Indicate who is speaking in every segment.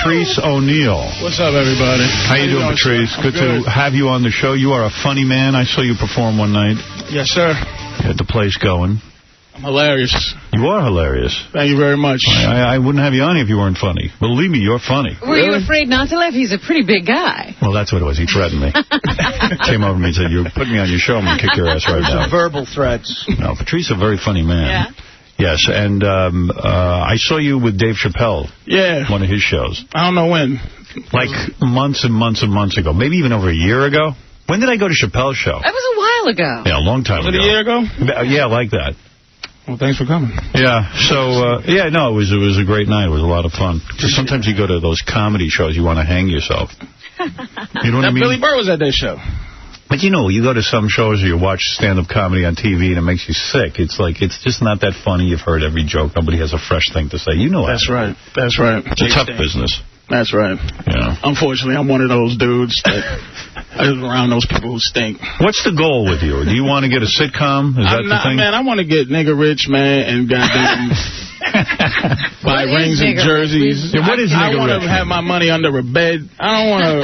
Speaker 1: Patrice O'Neal.
Speaker 2: What's up, everybody?
Speaker 1: How you doing, Patrice? Good to have you on the show. You are a funny man. I saw you perform one night.
Speaker 2: Yes, sir.
Speaker 1: You had the place going.
Speaker 2: I'm hilarious.
Speaker 1: You are hilarious.
Speaker 2: Thank you very much.
Speaker 1: I wouldn't have you on if you weren't funny. Believe me, you're funny.
Speaker 3: Were you afraid not to laugh? He's a pretty big guy.
Speaker 1: Well, that's what it was. He threatened me. Came over to me and said, "You put me on your show, I'm going to kick your ass right now."
Speaker 4: Verbal threats.
Speaker 1: No, Patrice is a very funny man.
Speaker 3: Yeah.
Speaker 1: Yes, and I saw you with Dave Chappelle.
Speaker 2: Yeah.
Speaker 1: One of his shows.
Speaker 2: I don't know when.
Speaker 1: Like months and months and months ago. Maybe even over a year ago. When did I go to Chappelle's show?
Speaker 3: That was a while ago.
Speaker 1: Yeah, a long time ago.
Speaker 2: Was it a year ago?
Speaker 1: Yeah, like that.
Speaker 2: Well, thanks for coming.
Speaker 1: Yeah, so, it was a great night. It was a lot of fun. Just sometimes you go to those comedy shows, you want to hang yourself. You know what I mean?
Speaker 2: Billy Burr was at that show.
Speaker 1: But you know, you go to some shows or you watch stand-up comedy on TV and it makes you sick. It's like, it's just not that funny. You've heard every joke. Nobody has a fresh thing to say. You know
Speaker 2: That's right. That's right.
Speaker 1: It's a tough business.
Speaker 2: That's right.
Speaker 1: Yeah.
Speaker 2: Unfortunately, I'm one of those dudes that I live around those people who stink.
Speaker 1: What's the goal with you? Do you want to get a sitcom? Is that the thing?
Speaker 2: Man, I want to get nigga rich, man, and goddamn buy rings and jerseys.
Speaker 1: Yeah, what is nigga rich?
Speaker 2: I want to have my money under a bed. I don't want to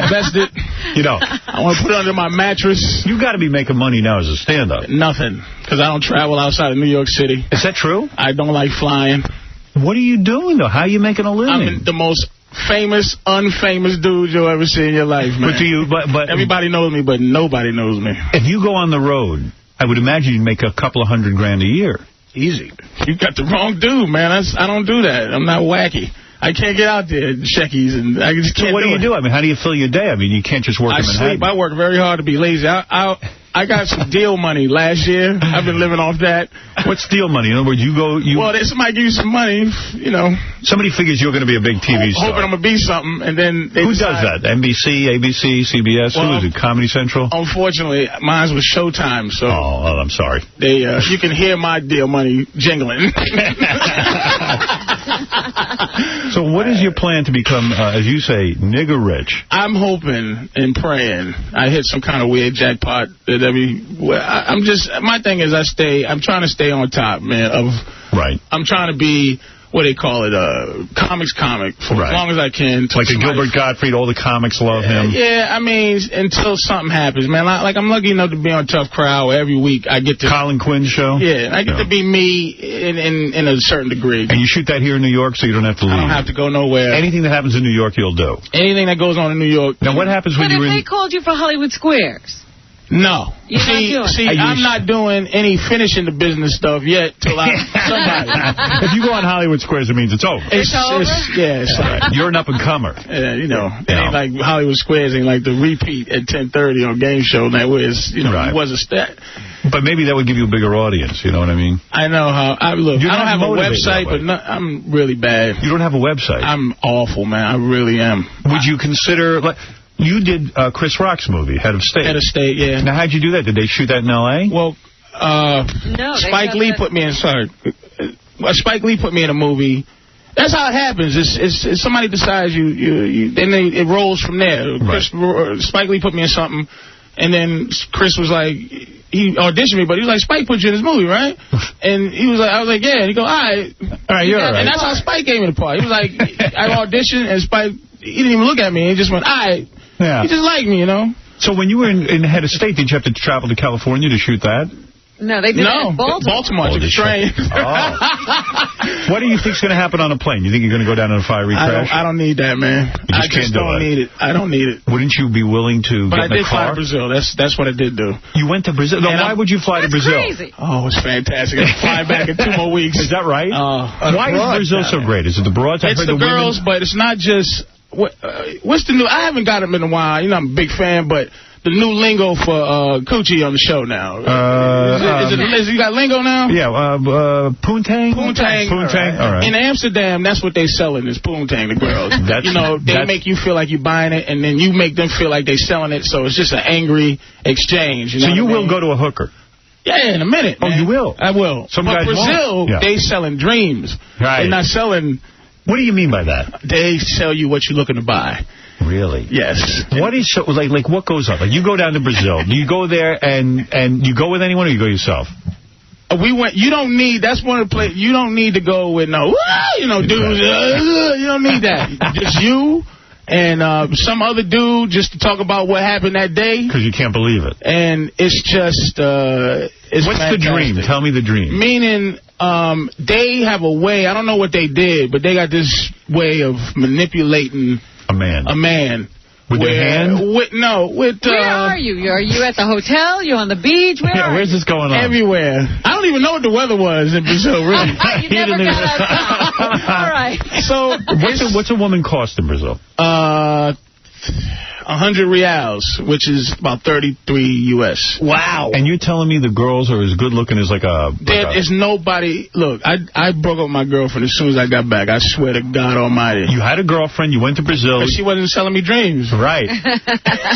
Speaker 2: invest it.
Speaker 1: You know.
Speaker 2: I want to put it under my mattress.
Speaker 1: You got to be making money now as a stand-up.
Speaker 2: Nothing, because I don't travel outside of New York City.
Speaker 1: Is that true?
Speaker 2: I don't like flying.
Speaker 1: What are you doing, though? How are you making a living?
Speaker 2: I'm the most famous, unfamous dude you'll ever see in your life, man.
Speaker 1: But
Speaker 2: everybody knows me, but nobody knows me.
Speaker 1: If you go on the road, I would imagine you'd make a couple of $100,000 a year.
Speaker 2: Easy. You got the wrong dude, man. I don't do that. I'm not wacky. I can't get out there and checkies, and I just can't.
Speaker 1: So what do you do? I mean, how do you fill your day? I mean, you can't just work in Manhattan.
Speaker 2: I work very hard to be lazy. I got some deal money last year. I've been living off that.
Speaker 1: What's deal money? In other words, Well, somebody give you some money, you know. Somebody figures you're going to be a big TV star.
Speaker 2: Hoping I'm going to be something, and then
Speaker 1: Who does that? NBC, ABC, CBS?
Speaker 2: Well,
Speaker 1: who is it? Comedy Central? Unfortunately,
Speaker 2: mine was Showtime, so...
Speaker 1: Oh, I'm sorry.
Speaker 2: You can hear my deal money jingling.
Speaker 1: So what is your plan to become, as you say, nigger rich?
Speaker 2: I'm hoping and praying I hit some kind of weird jackpot that my thing is I'm trying to stay on top, man.
Speaker 1: Right.
Speaker 2: I'm trying to be, what they call it, comics comic for as long as I can.
Speaker 1: Like a Gilbert Gottfried, all the comics love him.
Speaker 2: Yeah, I mean, until something happens, man. Like, I'm lucky enough to be on Tough Crowd every week. I get to...
Speaker 1: Colin Quinn's show?
Speaker 2: Yeah, I get to be me in a certain degree.
Speaker 1: And you shoot that here in New York, so you don't have to leave?
Speaker 2: I don't have to go nowhere.
Speaker 1: Anything that happens in New York, you'll do?
Speaker 2: Anything that goes on in New York.
Speaker 1: Now, what happens when you're in...
Speaker 3: But if they called you for Hollywood Squares?
Speaker 2: No.
Speaker 3: See,
Speaker 2: I'm not doing any finishing the business stuff yet till somebody.
Speaker 1: If you go on Hollywood Squares, it means it's over.
Speaker 3: It's over?
Speaker 2: It's right.
Speaker 1: You're an up-and-comer.
Speaker 2: Yeah, you know. It ain't like Hollywood Squares ain't like the repeat at 10:30 on Game Show night where it's, it was a stat.
Speaker 1: But maybe that would give you a bigger audience, you know what I mean?
Speaker 2: I know how. I don't have a website, but I'm really bad.
Speaker 1: You don't have a website?
Speaker 2: I'm awful, man. I really am.
Speaker 1: Would you consider... You did Chris Rock's movie, Head of State.
Speaker 2: Head of State, yeah.
Speaker 1: Now, how'd you do that? Did they shoot that in L.A.?
Speaker 2: Well,
Speaker 3: no,
Speaker 2: Spike Lee put me in... Sorry. Spike Lee put me in a movie. That's how it happens. It's somebody decides then it rolls from there.
Speaker 1: Right.
Speaker 2: Spike Lee put me in something, and then Chris was like... He auditioned me, but he was like, Spike put you in this movie, right? And he was like, I was like, yeah. And he goes, all right, you're all right. And that's how Spike gave me the part. He was like, I auditioned, and Spike, he didn't even look at me. He just went, all right. Yeah. He just liked me, you know. So when you were in Head of State, did you have to travel to California to shoot that?
Speaker 3: No, they did it in Baltimore.
Speaker 2: Took a train.
Speaker 1: What do you think's going to happen on a plane? You think you're going to go down in a fiery crash?
Speaker 2: I don't need that, man.
Speaker 1: You just
Speaker 2: don't need it. I don't need it.
Speaker 1: Wouldn't you be willing to get in a car?
Speaker 2: But I did fly to Brazil. That's what I did do.
Speaker 1: You went to Brazil? No, why would you fly to Brazil?
Speaker 3: Crazy.
Speaker 2: Oh, it's fantastic. I fly back in 2 more weeks.
Speaker 1: Is that right? Why is Brazil so great? Is it the broads?
Speaker 2: It's the girls, but it's not just... What's the new... I haven't got them in a while. You know, I'm a big fan, but... The new lingo for Coochie on the show now. You got lingo now?
Speaker 1: Yeah, poontang?
Speaker 2: Poontang.
Speaker 1: All right.
Speaker 2: In Amsterdam, that's what they selling is poontang, the girls. They make you feel like you're buying it, and then you make them feel like they're selling it, so it's just an angry exchange. You know
Speaker 1: so you will go to a hooker?
Speaker 2: Yeah, in a minute.
Speaker 1: Oh, you will?
Speaker 2: I will. But Brazil, they selling dreams.
Speaker 1: Right.
Speaker 2: They're not selling...
Speaker 1: What do you mean by that?
Speaker 2: They sell you what you're looking to buy.
Speaker 1: Really?
Speaker 2: Yes.
Speaker 1: What is so like? What goes on? Like you go down to Brazil. Do you go there and you go with anyone or you go yourself?
Speaker 2: We went. You don't need. That's one of the places. You don't need to go with no. Dudes. You don't need that. Just you and some other dude just to talk about what happened that day.
Speaker 1: Because you can't believe it.
Speaker 2: And it's just. It's
Speaker 1: What's
Speaker 2: fantastic.
Speaker 1: the dream? Tell me the dream.
Speaker 2: Meaning, they have a way. I don't know what they did, but they got this way of manipulating a man.
Speaker 1: With their hand?
Speaker 3: Where are you? Are you at the hotel? You on the beach?
Speaker 1: Where's this going on?
Speaker 2: Everywhere. I don't even know what the weather was in Brazil, really.
Speaker 3: You never got outside. All right.
Speaker 2: So,
Speaker 1: what's a woman cost in Brazil?
Speaker 2: 100 reals, which is about 33 U.S.
Speaker 1: Wow. And you're telling me the girls are as good looking as
Speaker 2: There is nobody. Look, I broke up with my girlfriend as soon as I got back. I swear to God Almighty.
Speaker 1: You had a girlfriend. You went to Brazil.
Speaker 2: But she wasn't selling me dreams.
Speaker 1: Right.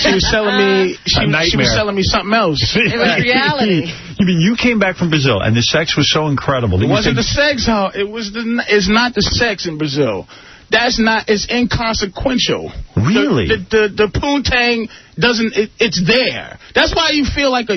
Speaker 2: She was selling me. She was selling me something else.
Speaker 3: It was reality.
Speaker 1: You mean you came back from Brazil and the sex was so incredible?
Speaker 2: It wasn't the sex. It's not the sex in Brazil. That's not. It's inconsequential.
Speaker 1: Really?
Speaker 2: The poontang doesn't. It's there. That's why you feel like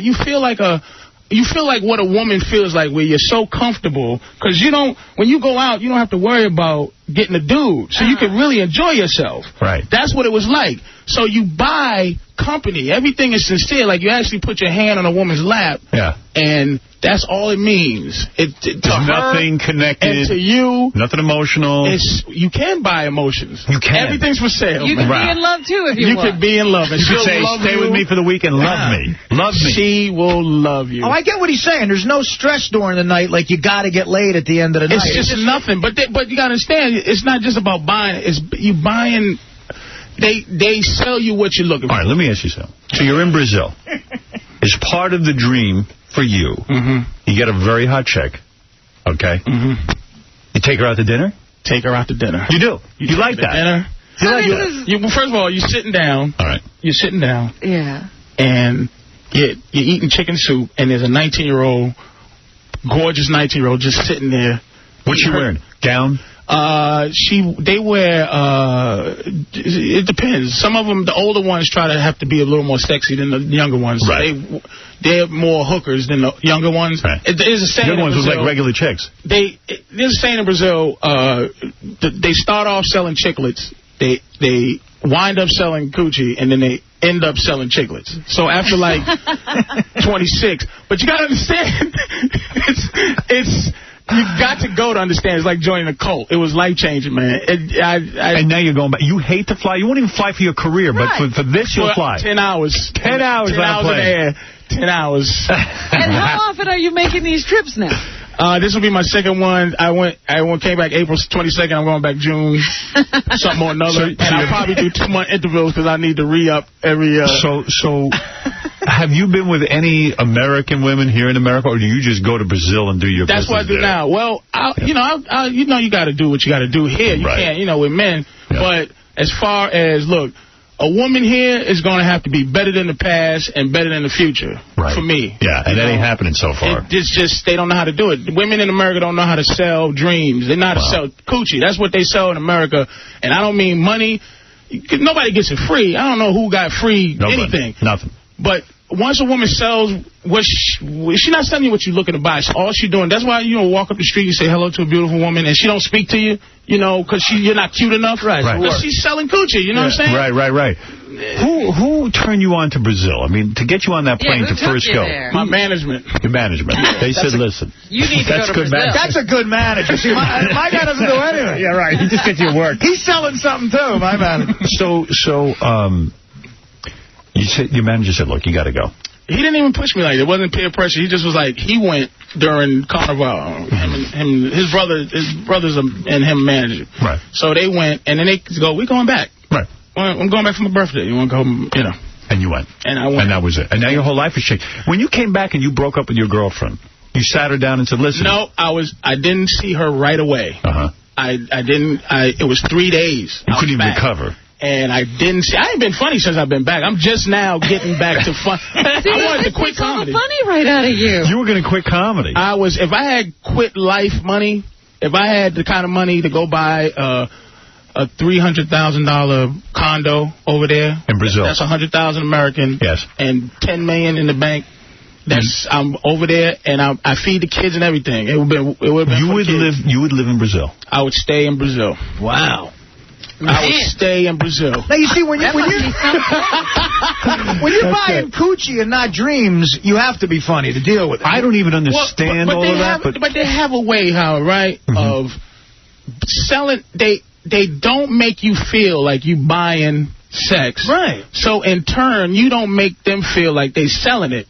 Speaker 2: what a woman feels like, where you're so comfortable, because you don't. When you go out, you don't have to worry about getting a dude, so you can really enjoy yourself.
Speaker 1: Right.
Speaker 2: That's what it was like. So you buy company. Everything is sincere. Like, you actually put your hand on a woman's lap.
Speaker 1: Yeah.
Speaker 2: And that's all it means. There's
Speaker 1: nothing connected.
Speaker 2: And to you.
Speaker 1: Nothing emotional.
Speaker 2: You can buy emotions.
Speaker 1: You can.
Speaker 2: Everything's for sale.
Speaker 3: You can be in love, too, if you want.
Speaker 2: You can be in love. And
Speaker 1: she'll say, stay with me for the weekend. Love me. Love me.
Speaker 2: She will love you.
Speaker 4: Oh, I get what he's saying. There's no stress during the night, like you got to get laid at the end of the night.
Speaker 2: It's just nothing. But you got to understand, it's not just about buying. It's you buying. They sell you what you're looking for.
Speaker 1: All right, let me ask you something. So you're in Brazil. Is part of the dream for you, you get a very hot chick, okay? You take her out to dinner?
Speaker 2: Take her out to dinner.
Speaker 1: You do? You like that?
Speaker 2: Dinner. First of all, you're sitting down.
Speaker 1: All right.
Speaker 2: You're sitting down.
Speaker 3: Yeah.
Speaker 2: And you're eating chicken soup, and there's a 19-year-old, gorgeous 19-year-old just sitting there.
Speaker 1: What's she wearing? Gown?
Speaker 2: They wear, it depends. Some of them, the older ones, try to have to be a little more sexy than the younger ones. So
Speaker 1: right.
Speaker 2: They're more hookers than the younger ones.
Speaker 1: Right.
Speaker 2: There's a saying
Speaker 1: the younger ones
Speaker 2: Brazil,
Speaker 1: look like regular chicks.
Speaker 2: There's a saying in Brazil, they start off selling chiclets. They wind up selling coochie, and then they end up selling chiclets. So after like 26, but you gotta understand, it's you got to go to understand. It's like joining a cult. It was life-changing, man.
Speaker 1: And now you're going back. You hate to fly. You won't even fly for your career,
Speaker 3: right.
Speaker 1: but for this you'll fly.
Speaker 2: 10 hours.
Speaker 1: 10 hours
Speaker 2: 10 hours in the air. 10 hours.
Speaker 3: And how often are you making these trips now?
Speaker 2: This will be my second one. I came back April 22nd. I'm going back June, something or another. And I'll probably do 2-month intervals because I need to re-up every...
Speaker 1: So have you been with any American women here in America, or do you just go to Brazil and do your business?
Speaker 2: That's what I do
Speaker 1: there?
Speaker 2: now. Well, you got to do what you got to do here. You can't, with men. Yeah. But as far as, look, a woman here is going to have to be better than the past and better than the future for me.
Speaker 1: Yeah, and that ain't happening so far.
Speaker 2: It's just they don't know how to do it. Women in America don't know how to sell dreams. They know how to sell coochie. That's what they sell in America. And I don't mean money. Nobody gets it free. I don't know who got free anything.
Speaker 1: Nothing.
Speaker 2: But once a woman sells, she's not selling you what you're looking to buy. All she's doing, that's why, walk up the street and say hello to a beautiful woman, and she don't speak to you, because you're not cute enough.
Speaker 1: Right.
Speaker 2: But she's selling coochie, you know what I'm saying?
Speaker 1: Right. Who turned you on to Brazil? I mean, to get you on that plane to first go?
Speaker 2: My management.
Speaker 1: Your management. They said, listen.
Speaker 3: You need to go to Brazil.
Speaker 4: That's a good manager. See, my guy doesn't do anything.
Speaker 1: Yeah, right. He just gets you work.
Speaker 4: He's selling something, too, my manager.
Speaker 1: You said, your manager said, look, you got to go.
Speaker 2: He didn't even push me like that. It wasn't peer pressure. He just was like, he went during Carnival. His brothers and him managed.
Speaker 1: Right.
Speaker 2: So they went, and then they go, we're going back.
Speaker 1: Right.
Speaker 2: I'm going back for my birthday. You want to go,
Speaker 1: And you went.
Speaker 2: And I went.
Speaker 1: And that was it. And now your whole life has changed. When you came back and you broke up with your girlfriend, you sat her down and said, listen.
Speaker 2: No, I didn't see her right away. It was 3 days.
Speaker 1: You couldn't even recover.
Speaker 2: And I ain't been funny since I've been back. I'm just now getting back to fun. I wanted to quit comedy.
Speaker 3: Funny right out of you.
Speaker 1: You were going to quit comedy.
Speaker 2: If I had quit life money, if I had the kind of money to go buy a $300,000 condo over there.
Speaker 1: In Brazil.
Speaker 2: That's $100,000 American.
Speaker 1: Yes.
Speaker 2: And $10 million in the bank. I'm over there, and I feed the kids and everything. It would have been.
Speaker 1: You would live in Brazil.
Speaker 2: I would stay in Brazil.
Speaker 4: Wow.
Speaker 2: I would stay in Brazil.
Speaker 4: Now, you see, when you're buying coochie and not dreams, you have to be funny to deal with it.
Speaker 1: I don't even understand all of that.
Speaker 2: But they have a way, Howard, right, of selling. They don't make you feel like you buying sex.
Speaker 4: Right.
Speaker 2: So, in turn, you don't make them feel like they selling it.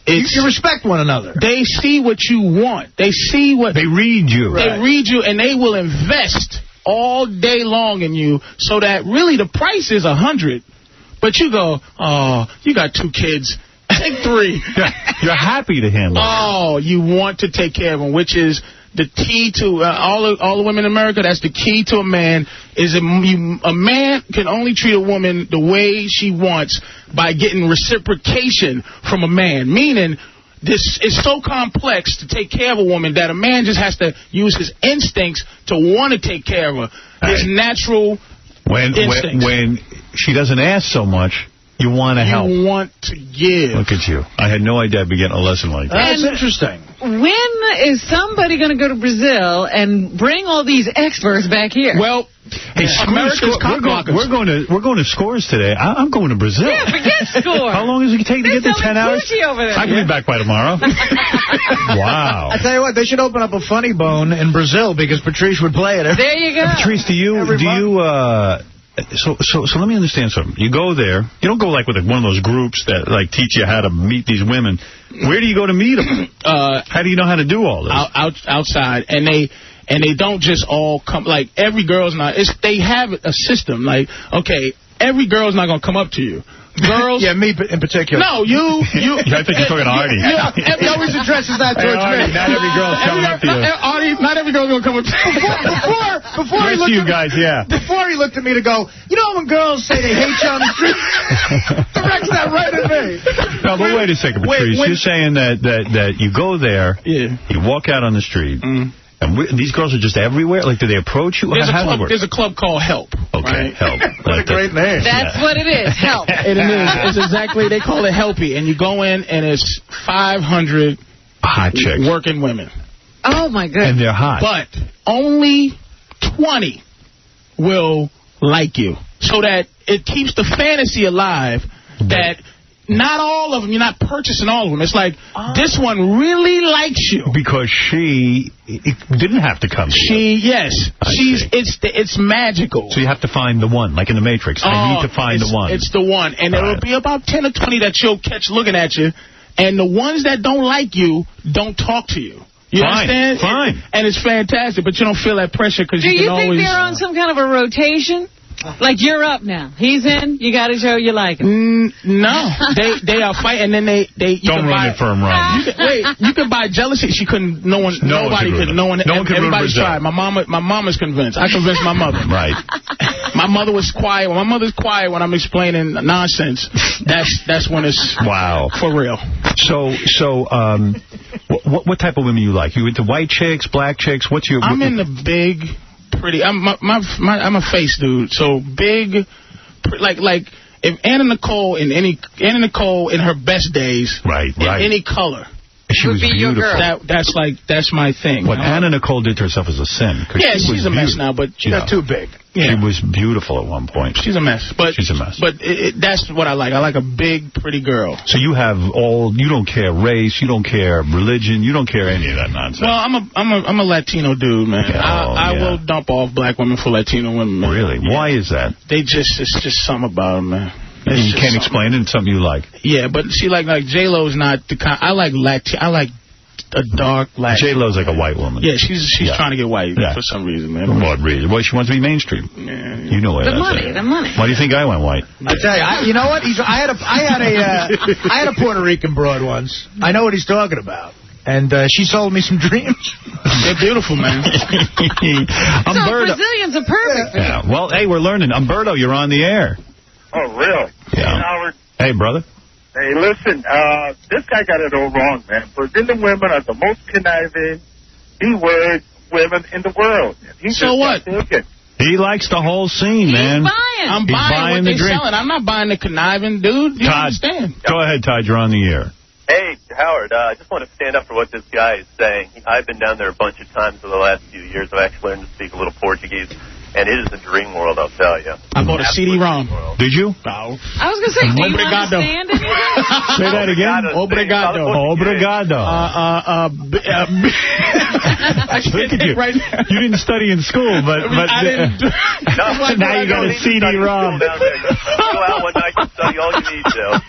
Speaker 2: You respect one another. They see what you want. They see what...
Speaker 1: They read you.
Speaker 2: They read you, and they will invest all day long in you, so that really the price is $100. But you go, oh, you got 2 kids. Take 3.
Speaker 1: You're happy to handle it.
Speaker 2: Oh, you want to take care of them, which is the key to all the women in America. That's the key to a man. Is a man can only treat a woman the way she wants by getting reciprocation from a man. Meaning, this is so complex to take care of a woman that a man just has to use his instincts to want to take care of her. His natural instincts. When
Speaker 1: she doesn't ask so much, you want to help.
Speaker 2: You want to give.
Speaker 1: Look at you. I had no idea I'd be getting a lesson like that.
Speaker 4: That's interesting.
Speaker 3: When is somebody going to go to Brazil and bring all these experts back here?
Speaker 2: Well,
Speaker 1: hey, America's we're going to Scores today. I'm going to Brazil.
Speaker 3: Yeah, forget Scores.
Speaker 1: How long does it take to get there? 10 hours?
Speaker 3: Over there.
Speaker 1: I can be back by tomorrow. Wow.
Speaker 4: I tell you what, they should open up a funny bone in Brazil because Patrice would play it.
Speaker 3: There you go.
Speaker 1: Patrice, do you So let me understand something. You go there. You don't go like with one of those groups that like teach you how to meet these women. Where do you go to meet them? How do you know how to do all this?
Speaker 2: Outside, and they don't just all come. Like every girl's not. They have a system. Like okay, every girl's not gonna come up to you. Girls?
Speaker 4: Yeah, me in particular.
Speaker 2: No, you.
Speaker 1: I think you're talking to Artie.
Speaker 4: He always addresses that towards me.
Speaker 1: Not every girl's coming up to you.
Speaker 2: Artie, not every girl's going to come up to you.
Speaker 4: Before he looked
Speaker 1: you guys, yeah.
Speaker 4: Before he looked at me to go, you know when girls say they hate you on the street? Directs that right at me.
Speaker 1: No, but wait a second, Patrice. You're saying that you go there, you walk out on the street, and these girls are just everywhere? Like, do they approach you?
Speaker 2: There's a club called Help.
Speaker 1: Okay,
Speaker 2: right?
Speaker 1: Help.
Speaker 4: What a great name.
Speaker 3: That's what it is, Help.
Speaker 2: It is. It's exactly, they call it Helpy. And you go in, and it's 500
Speaker 1: hot chicks.
Speaker 2: Working women.
Speaker 3: Oh, my goodness.
Speaker 1: And they're hot.
Speaker 2: But only 20 will like you. So that it keeps the fantasy alive that... Not all of them. You're not purchasing all of them. It's like, this one really likes you.
Speaker 1: Because she didn't have to come to you.
Speaker 2: Yes. It's magical.
Speaker 1: So you have to find the one, like in The Matrix. I need to find the one.
Speaker 2: It's the one. And there will be about 10 or 20 that you'll catch looking at you. And the ones that don't like you don't talk to you. You understand?
Speaker 1: Fine.
Speaker 2: And it's fantastic, but you don't feel that pressure because you can always...
Speaker 3: Do you think they're on some kind of a rotation? Like, you're up now. He's in. You got to show you like him.
Speaker 2: No. They are fighting, and then they
Speaker 1: don't run it for him, Ron.
Speaker 2: You can buy jealousy. Nobody could. Everybody's tried. My mama's convinced. I convinced my mother.
Speaker 1: Right.
Speaker 2: My mother was quiet. When my mother's quiet when I'm explaining nonsense, that's when it's for real.
Speaker 1: So, what type of women you like? You into white chicks, black chicks? What's your?
Speaker 2: I'm into big, pretty. I'm a face dude. So big, like if Anna Nicole in her best days, in any color.
Speaker 1: She was beautiful.
Speaker 2: That's my thing.
Speaker 1: What Anna Nicole did to herself is a sin.
Speaker 2: Yeah, she's a mess now, but she got too big. Yeah.
Speaker 1: She was beautiful at one point.
Speaker 2: She's a mess. She's a mess. But that's what I like. I like a big, pretty girl.
Speaker 1: So you don't care race, you don't care religion, you don't care any of that nonsense.
Speaker 2: Well, I'm a Latino dude, man. I will dump off black women for Latino women, man.
Speaker 1: Really? Yeah. Why is that?
Speaker 2: It's just something about them, man.
Speaker 1: You can't explain it. It's something you like.
Speaker 2: Yeah, but see, like J-Lo's not the kind. I like a dark Latin.
Speaker 1: J-Lo's like a white woman.
Speaker 2: Yeah, she's trying to get white for some reason, man.
Speaker 1: For what reason? Well, she wants to be mainstream.
Speaker 2: Yeah.
Speaker 1: You know what?
Speaker 3: The money.
Speaker 1: Why do you think I went white?
Speaker 4: I tell you, you know what? I had a Puerto Rican broad once. I know what he's talking about. And she sold me some dreams.
Speaker 2: They're beautiful, man.
Speaker 3: Brazilians are perfect.
Speaker 1: Yeah. Well, hey, we're learning. Umberto, you're on the air.
Speaker 5: Oh, really?
Speaker 1: Yeah.
Speaker 5: Howard.
Speaker 1: Hey, brother.
Speaker 5: Hey, listen, this guy got it all wrong, man. Brazilian women are the most conniving, B-word women in the world.
Speaker 2: So what?
Speaker 1: He likes the whole scene, man.
Speaker 2: I'm buying what they're selling. I'm not buying the conniving dude. You
Speaker 1: Todd,
Speaker 2: understand?
Speaker 1: Go ahead, Todd. You're on the air.
Speaker 5: Hey,
Speaker 6: Howard, I just want to stand up for what this guy is saying. I've been down there a bunch of times over the last few years. I've actually learned to speak a little Portuguese. And it is a dream world, I'll tell you.
Speaker 2: I bought a CD-ROM.
Speaker 1: Did you?
Speaker 2: No.
Speaker 3: I was going to say, do you
Speaker 2: Obrigado.
Speaker 3: understand anything?
Speaker 1: Say that again.
Speaker 2: Obrigado.
Speaker 1: Obrigado. Look at you. Right. You didn't study in school, but
Speaker 2: I didn't.
Speaker 1: Now you got a CD-ROM.
Speaker 6: Go out one night and study all you need to.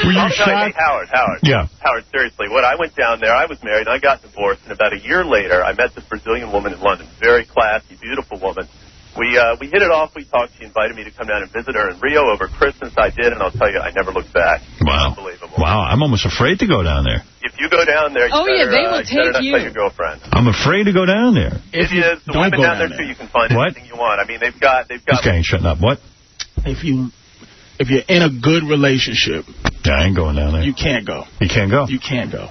Speaker 1: Were you
Speaker 6: Hey,
Speaker 1: shocked?
Speaker 6: Howard.
Speaker 1: Yeah.
Speaker 6: Howard, seriously, when I went down there, I was married, and I got divorced, and about a year later, I met this Brazilian woman in London, very classy, beautiful woman. We hit it off. We talked. She invited me to come down and visit her in Rio over Christmas. I did, and I'll tell you, I never looked back.
Speaker 1: Wow.
Speaker 6: Unbelievable.
Speaker 1: Wow, I'm almost afraid to go down there.
Speaker 6: If you go down there, you
Speaker 3: they will take
Speaker 6: better
Speaker 3: you.
Speaker 6: not tell your girlfriend.
Speaker 1: I'm afraid to go down there.
Speaker 6: It is. The women down there, too, you can find anything you want. I mean, they've got...
Speaker 1: This guy ain't shutting up. What?
Speaker 2: If you're in a good relationship...
Speaker 1: Yeah, I ain't going down there.
Speaker 2: You can't go.
Speaker 1: You can't go?
Speaker 2: You can't go.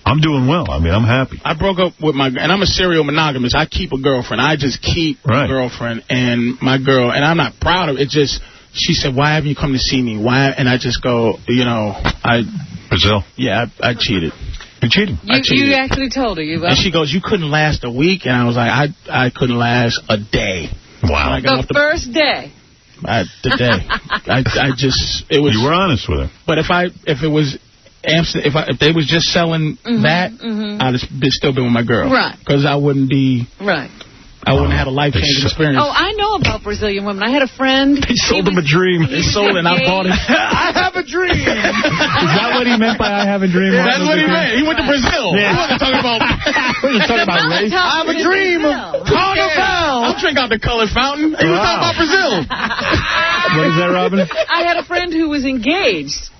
Speaker 1: I'm doing well. I mean, I'm happy.
Speaker 2: I broke up with and I'm a serial monogamist. I keep a girlfriend. I just keep a girlfriend and my girl, and I'm not proud of it. It's just, she said, why haven't you come to see me? Why? And I just go,
Speaker 1: Brazil?
Speaker 2: Yeah, I cheated.
Speaker 1: You cheated?
Speaker 3: You actually told her you
Speaker 2: And she goes, you couldn't last a week? And I was like, I couldn't last a day.
Speaker 1: Wow.
Speaker 3: The first day.
Speaker 2: The day. It was.
Speaker 1: You were honest with her.
Speaker 2: But if it was if they was just selling that, I'd have still been with my girl.
Speaker 3: Right.
Speaker 2: Because I wouldn't be...
Speaker 3: Right.
Speaker 2: I wouldn't have a life-changing experience.
Speaker 3: Oh, I know about Brazilian women. I had a friend.
Speaker 1: They sold him a dream.
Speaker 2: They sold it and I bought it.
Speaker 4: I have a dream.
Speaker 1: Is that what he meant by I have a dream?
Speaker 2: That's what he meant. He went to Brazil.
Speaker 1: Yeah.
Speaker 2: He wasn't talking about...
Speaker 1: He was talking about race.
Speaker 4: I have a dream of Carnival.
Speaker 2: I'll drink out the colored fountain. He was talking about Brazil.
Speaker 1: What is that, Robin?
Speaker 3: I had a friend who was engaged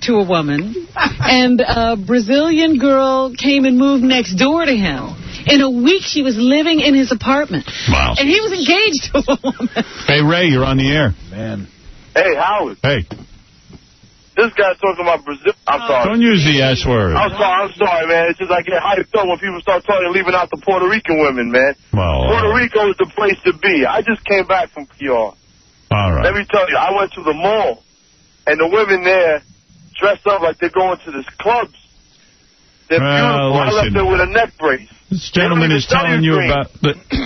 Speaker 3: to a woman, and a Brazilian girl came and moved next door to him. In a week, she was living in his apartment.
Speaker 1: Wow.
Speaker 3: And he was engaged to a woman.
Speaker 1: Hey, Ray, you're on the air.
Speaker 4: Man.
Speaker 5: Hey, Howard.
Speaker 1: Hey.
Speaker 5: This guy's talking about Brazil. I'm sorry.
Speaker 1: Don't use the S word.
Speaker 5: I'm sorry, man. It's just I get hyped up when people start talking, leaving out the Puerto Rican women, man.
Speaker 1: Well,
Speaker 5: Puerto Rico is the place to be. I just came back from PR.
Speaker 1: All right.
Speaker 5: Let me tell you, I went to the mall, and the women there dressed up like they're going to this clubs. They're beautiful. I left there with a neck brace.
Speaker 1: This gentleman is telling you about...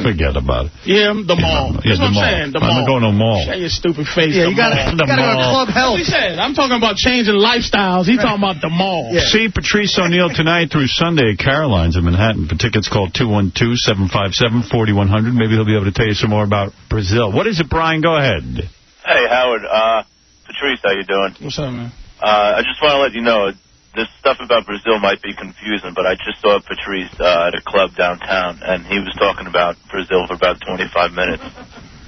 Speaker 1: Forget about it.
Speaker 2: Yeah, the mall.
Speaker 1: Yeah,
Speaker 2: That's what I'm saying. The
Speaker 1: mall. I'm not going to a mall.
Speaker 2: Shut your stupid face.
Speaker 4: Yeah, you got to go to Club Health.
Speaker 2: He said, I'm talking about changing lifestyles. He's talking about the mall.
Speaker 1: Yeah. See Patrice O'Neal tonight through Sunday at Caroline's in Manhattan. For tickets, call 212-757-4100. Maybe he'll be able to tell you some more about Brazil. What is it, Brian? Go ahead.
Speaker 6: Hey, Howard. Patrice, how you doing?
Speaker 2: What's up, man?
Speaker 6: I just want to let you know, this stuff about Brazil might be confusing, but I just saw Patrice at a club downtown, and he was talking about Brazil for about 25 minutes.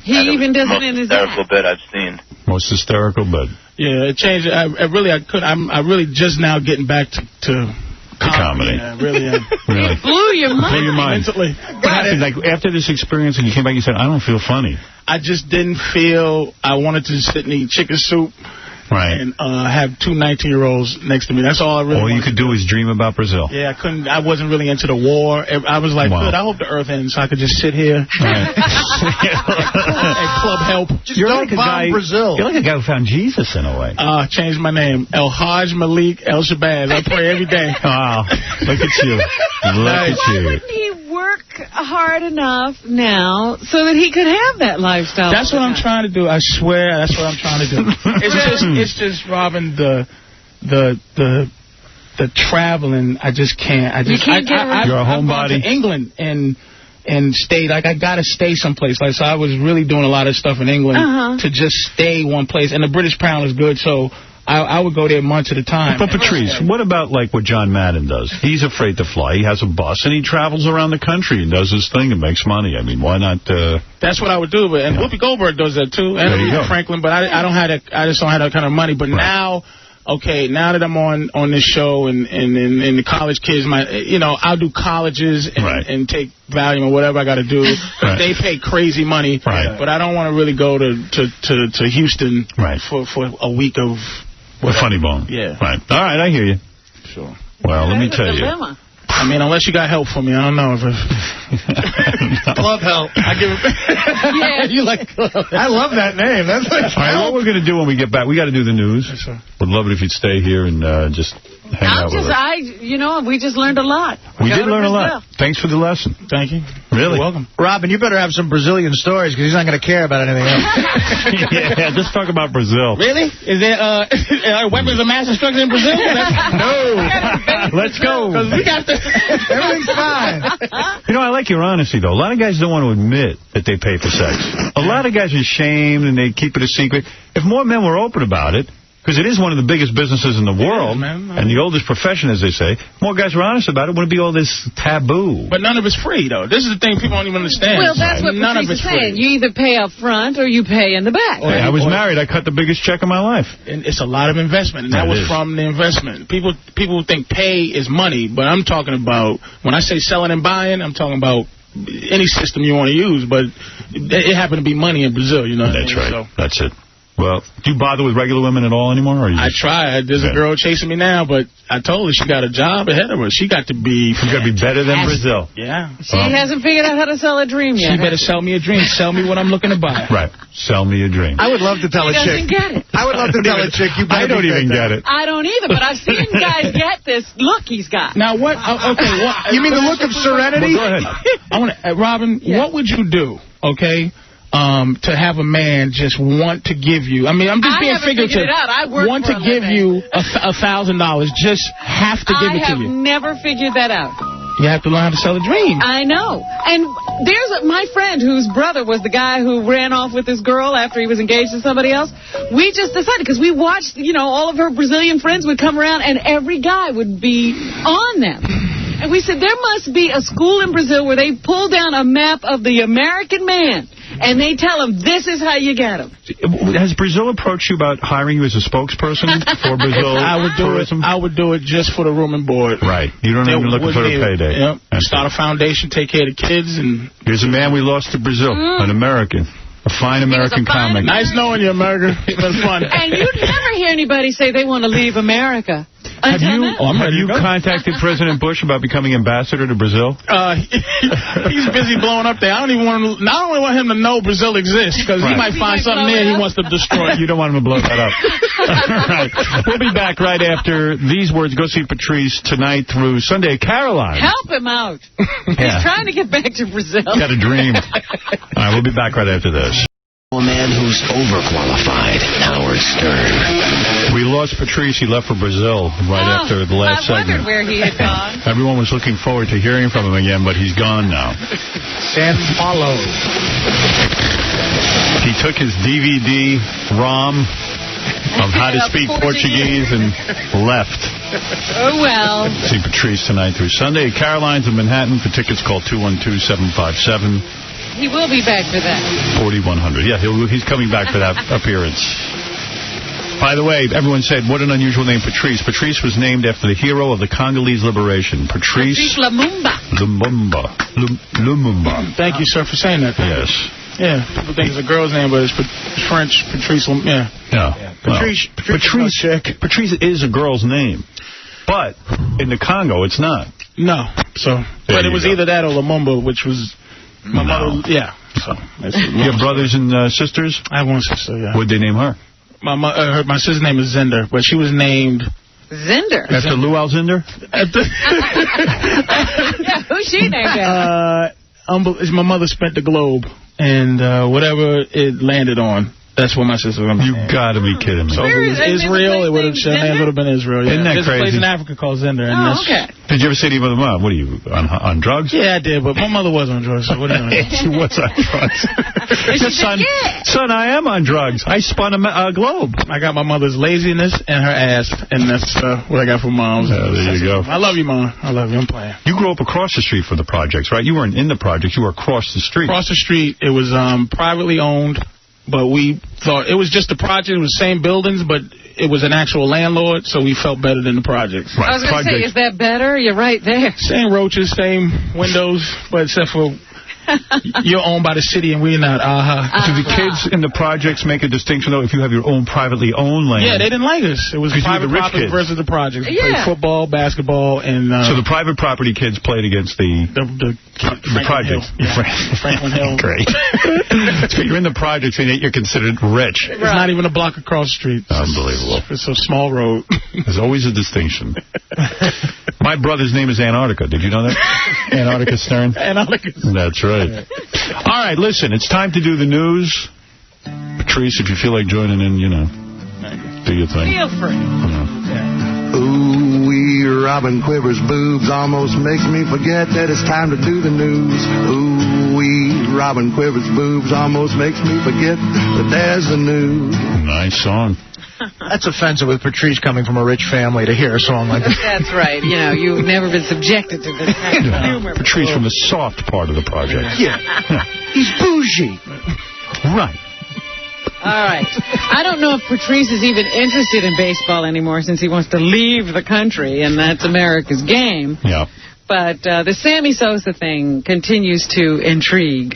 Speaker 3: He even does it in his act.
Speaker 6: Most hysterical bit I've seen.
Speaker 1: Most hysterical bit.
Speaker 2: Yeah, it changed. I'm really just now getting back to comedy. Yeah, really am.
Speaker 1: Really?
Speaker 3: It blew your mind.
Speaker 1: Blew your mind.
Speaker 2: Mentally.
Speaker 1: What happened? Like, after this experience, and you came back, you said, I don't feel funny.
Speaker 2: I just didn't feel I wanted to sit and eat chicken soup.
Speaker 1: Right.
Speaker 2: And have two 19-year-olds next to me. That's all I really
Speaker 1: All you could do is dream about Brazil.
Speaker 2: Yeah, I wasn't really into the war. I was like, good, I hope the earth ends so I could just sit here
Speaker 1: right.
Speaker 2: at Club Help.
Speaker 1: You're like a guy,
Speaker 4: Brazil.
Speaker 1: You're like a guy who found Jesus in a way.
Speaker 2: Changed my name. El Hajj Malik El Shabazz. I pray every day.
Speaker 1: Wow. Look at you. Look at you.
Speaker 3: Wouldn't he work hard enough now so that he could have that lifestyle?
Speaker 2: That's what I'm trying to do. I swear, that's what I'm trying to do. It's just Robin, the traveling. I just can't.
Speaker 3: You can't get around.
Speaker 1: You're a homebody.
Speaker 2: I've gone to England and stayed. Like, I gotta stay someplace. Like, so I was really doing a lot of stuff in England to just stay one place. And the British pound is good, so I would go there months at a time.
Speaker 1: But Patrice, what about like what John Madden does? He's afraid to fly. He has a bus and he travels around the country and does his thing and makes money. I mean, why not?
Speaker 2: That's what I would do. And Whoopi Goldberg does that too. And Aretha Franklin. But I don't have that. I just don't have that kind of money. But now, okay, now that I'm on this show and the college kids, I'll do colleges and take Valium or whatever I got to do. They pay crazy money.
Speaker 1: Right.
Speaker 2: But I don't want to really go to Houston for a week of.
Speaker 1: A funny bone.
Speaker 2: Yeah.
Speaker 1: Right. All right, I hear you.
Speaker 2: Sure.
Speaker 1: Well, let me tell you.
Speaker 2: I mean, unless you got help for me, I don't know if
Speaker 4: Club Help.
Speaker 2: I give it.
Speaker 3: Yeah.
Speaker 2: You like Club Help.
Speaker 4: I love that name. That's like
Speaker 1: all right, what we're going to do when we get back, we got to do the news.
Speaker 2: Yes, sir.
Speaker 1: Would love it if you'd stay here and just
Speaker 3: We just learned a lot.
Speaker 1: We did learn a lot. Thanks for the lesson.
Speaker 2: Thank you.
Speaker 1: Really?
Speaker 2: You're welcome.
Speaker 4: Robin, you better have some Brazilian stories, because he's not going to care about anything else.
Speaker 1: Yeah, just talk about Brazil.
Speaker 2: Really? Is there weapons of mass destruction in Brazil?
Speaker 1: No. Let's go.
Speaker 2: Because we got
Speaker 4: everything's fine.
Speaker 1: I like your honesty, though. A lot of guys don't want to admit that they pay for sex. A lot of guys are ashamed, and they keep it a secret. If more men were open about it, because it is one of the biggest businesses in the world, and the oldest profession, as they say. More guys were honest about it. Wouldn't be all this taboo.
Speaker 2: But none of it's free, though. This is the thing people don't even understand.
Speaker 3: Well, that's what Patrice is saying. You either pay up front or you pay in the back.
Speaker 1: I was married. I cut the biggest check of my life.
Speaker 2: And it's a lot of investment, and that was from the investment. People think pay is money, but I'm talking about, when I say selling and buying, I'm talking about any system you want to use, but it happened to be money in Brazil,
Speaker 1: That's right. So. That's it. Well, do you bother with regular women at all anymore? Or
Speaker 2: I tried. There's a girl chasing me now, but I told her she got a job ahead of her. She got to be...
Speaker 1: She's got to be better than Brazil.
Speaker 2: Yeah.
Speaker 3: She hasn't figured out how to sell a dream yet.
Speaker 2: She better sell me a dream. Sell me what I'm looking to buy.
Speaker 1: Right. Sell me a dream.
Speaker 4: I would love to tell a chick.
Speaker 3: Get it.
Speaker 4: I would love to tell a chick.
Speaker 1: I don't even get it.
Speaker 3: I don't either, but I've seen guys get this look he's got.
Speaker 2: Now, what... Okay, what...
Speaker 4: You mean the look of serenity?
Speaker 1: Well, go ahead.
Speaker 2: Robin, what would you do, okay... to have a man just want to give you, I'm just being figurative, want to give you $1,000, just have to give it to you.
Speaker 3: I have never figured that out.
Speaker 2: You have to learn how to sell a dream.
Speaker 3: I know. And there's my friend whose brother was the guy who ran off with this girl after he was engaged to somebody else. We just decided, because we watched, all of her Brazilian friends would come around and every guy would be on them. And we said, there must be a school in Brazil where they pull down a map of the American man. And they tell him, this is how you get him.
Speaker 1: Has Brazil approached you about hiring you as a spokesperson for Brazil tourism?
Speaker 2: I would do it just for the room and board.
Speaker 1: Right. You don't even look for a payday.
Speaker 2: Yep. Start a foundation, take care of the kids. And
Speaker 1: here's a man we lost to Brazil, an American. A fine American comic.
Speaker 2: Nice knowing you, America. It's been fun.
Speaker 3: And you'd never hear anybody say they want to leave America.
Speaker 1: Have you contacted President Bush about becoming ambassador to Brazil?
Speaker 2: He's busy blowing up there. I don't want him to know Brazil exists, because he might find something there he wants to destroy.
Speaker 1: You don't want him to blow that up. All right. We'll be back right after these words. Go see Patrice tonight through Sunday at Caroline's.
Speaker 3: Help him out. He's trying to get back to Brazil.
Speaker 1: He's got a dream. All right, we'll be back right after this.
Speaker 7: A man who's overqualified, Howard Stern.
Speaker 1: We lost Patrice. He left for Brazil after the last segment.
Speaker 3: I wondered where he had gone.
Speaker 1: Everyone was looking forward to hearing from him again, but he's gone now.
Speaker 4: San Paulo.
Speaker 1: He took his DVD ROM of how to speak Portuguese and left.
Speaker 3: Oh, well.
Speaker 1: See Patrice tonight through Sunday at Caroline's in Manhattan. For tickets, call 212-757.
Speaker 3: He will be back for that.
Speaker 1: 4100. Yeah, he's coming back for that appearance. By the way, everyone said, what an unusual name, Patrice. Patrice was named after the hero of the Congolese liberation. Patrice Lumumba. Lumumba.
Speaker 2: Thank you, sir, for saying that.
Speaker 1: Yes.
Speaker 2: Yeah, people think it's a girl's name, but it's French. Patrice. Yeah.
Speaker 1: Patrice is a girl's name. But in the Congo, it's not.
Speaker 2: No. But it was either that or Lumumba, which was... My mother, yeah. So,
Speaker 1: you have brothers and sisters?
Speaker 2: I have one sister, yeah.
Speaker 1: What'd they name her?
Speaker 2: My sister's name is Zender, but she was named...
Speaker 3: Zender?
Speaker 1: After Lou Alcindor?
Speaker 3: Yeah, who's she named after?
Speaker 2: My mother spent the globe, and whatever it landed on, that's what my sister was.
Speaker 1: You got to be kidding me.
Speaker 2: So if it was Israel, her name would have been Israel. Yeah.
Speaker 1: Isn't that
Speaker 2: There's
Speaker 1: crazy?
Speaker 2: There's a place in Africa called Zender. And
Speaker 3: okay.
Speaker 1: Did you ever say to your mother, what are you, on drugs?
Speaker 2: Yeah, I did, but my mother was on drugs, so what are you doing?
Speaker 1: She was on drugs. Son, I am on drugs. I spun a globe.
Speaker 2: I got my mother's laziness and her ass, and that's what I got from Mom's.
Speaker 1: There you go.
Speaker 2: I love you, Mom. I love you. I'm playing.
Speaker 1: You grew up across the street from the projects, right? You weren't in the projects. You were across the street.
Speaker 2: Across the street. It was privately owned. But we thought it was just a project. It was the same buildings, but it was an actual landlord, so we felt better than the projects.
Speaker 3: Right. I was going to say, is that better? You're right there.
Speaker 2: Same roaches, same windows, but except for you're owned by the city and we're not.
Speaker 1: Do the kids in the projects make a distinction, though, if you have your own privately owned land?
Speaker 2: Yeah, they didn't like us. It was private property versus the projects. We played football, basketball, and...
Speaker 1: so the private property kids played against the projects.
Speaker 2: Yeah. Franklin Hill.
Speaker 1: Great. So you're in the projects and yet you're considered rich.
Speaker 2: It's not even a block across the street.
Speaker 1: Unbelievable.
Speaker 2: It's a small road.
Speaker 1: There's always a distinction. My brother's name is Antarctica. Did you know that? Antarctica Stern?
Speaker 2: Antarctica.
Speaker 1: That's right. All right, listen, it's time to do the news. Patrice, if you feel like joining in, do your thing.
Speaker 3: Feel free.
Speaker 8: Ooh-wee, Robin Quiver's boobs almost makes me forget that it's time to do the news. Ooh-wee, Robin Quiver's boobs almost makes me forget that there's the news.
Speaker 1: Nice song.
Speaker 4: That's offensive with Patrice coming from a rich family to hear a song like that.
Speaker 3: That's right. You've never been subjected to this kind of humor.
Speaker 1: Patrice from the soft part of the project.
Speaker 4: Yeah. He's bougie.
Speaker 1: Right.
Speaker 3: All right. I don't know if Patrice is even interested in baseball anymore since he wants to leave the country, and that's America's game.
Speaker 1: Yeah.
Speaker 3: But the Sammy Sosa thing continues to intrigue.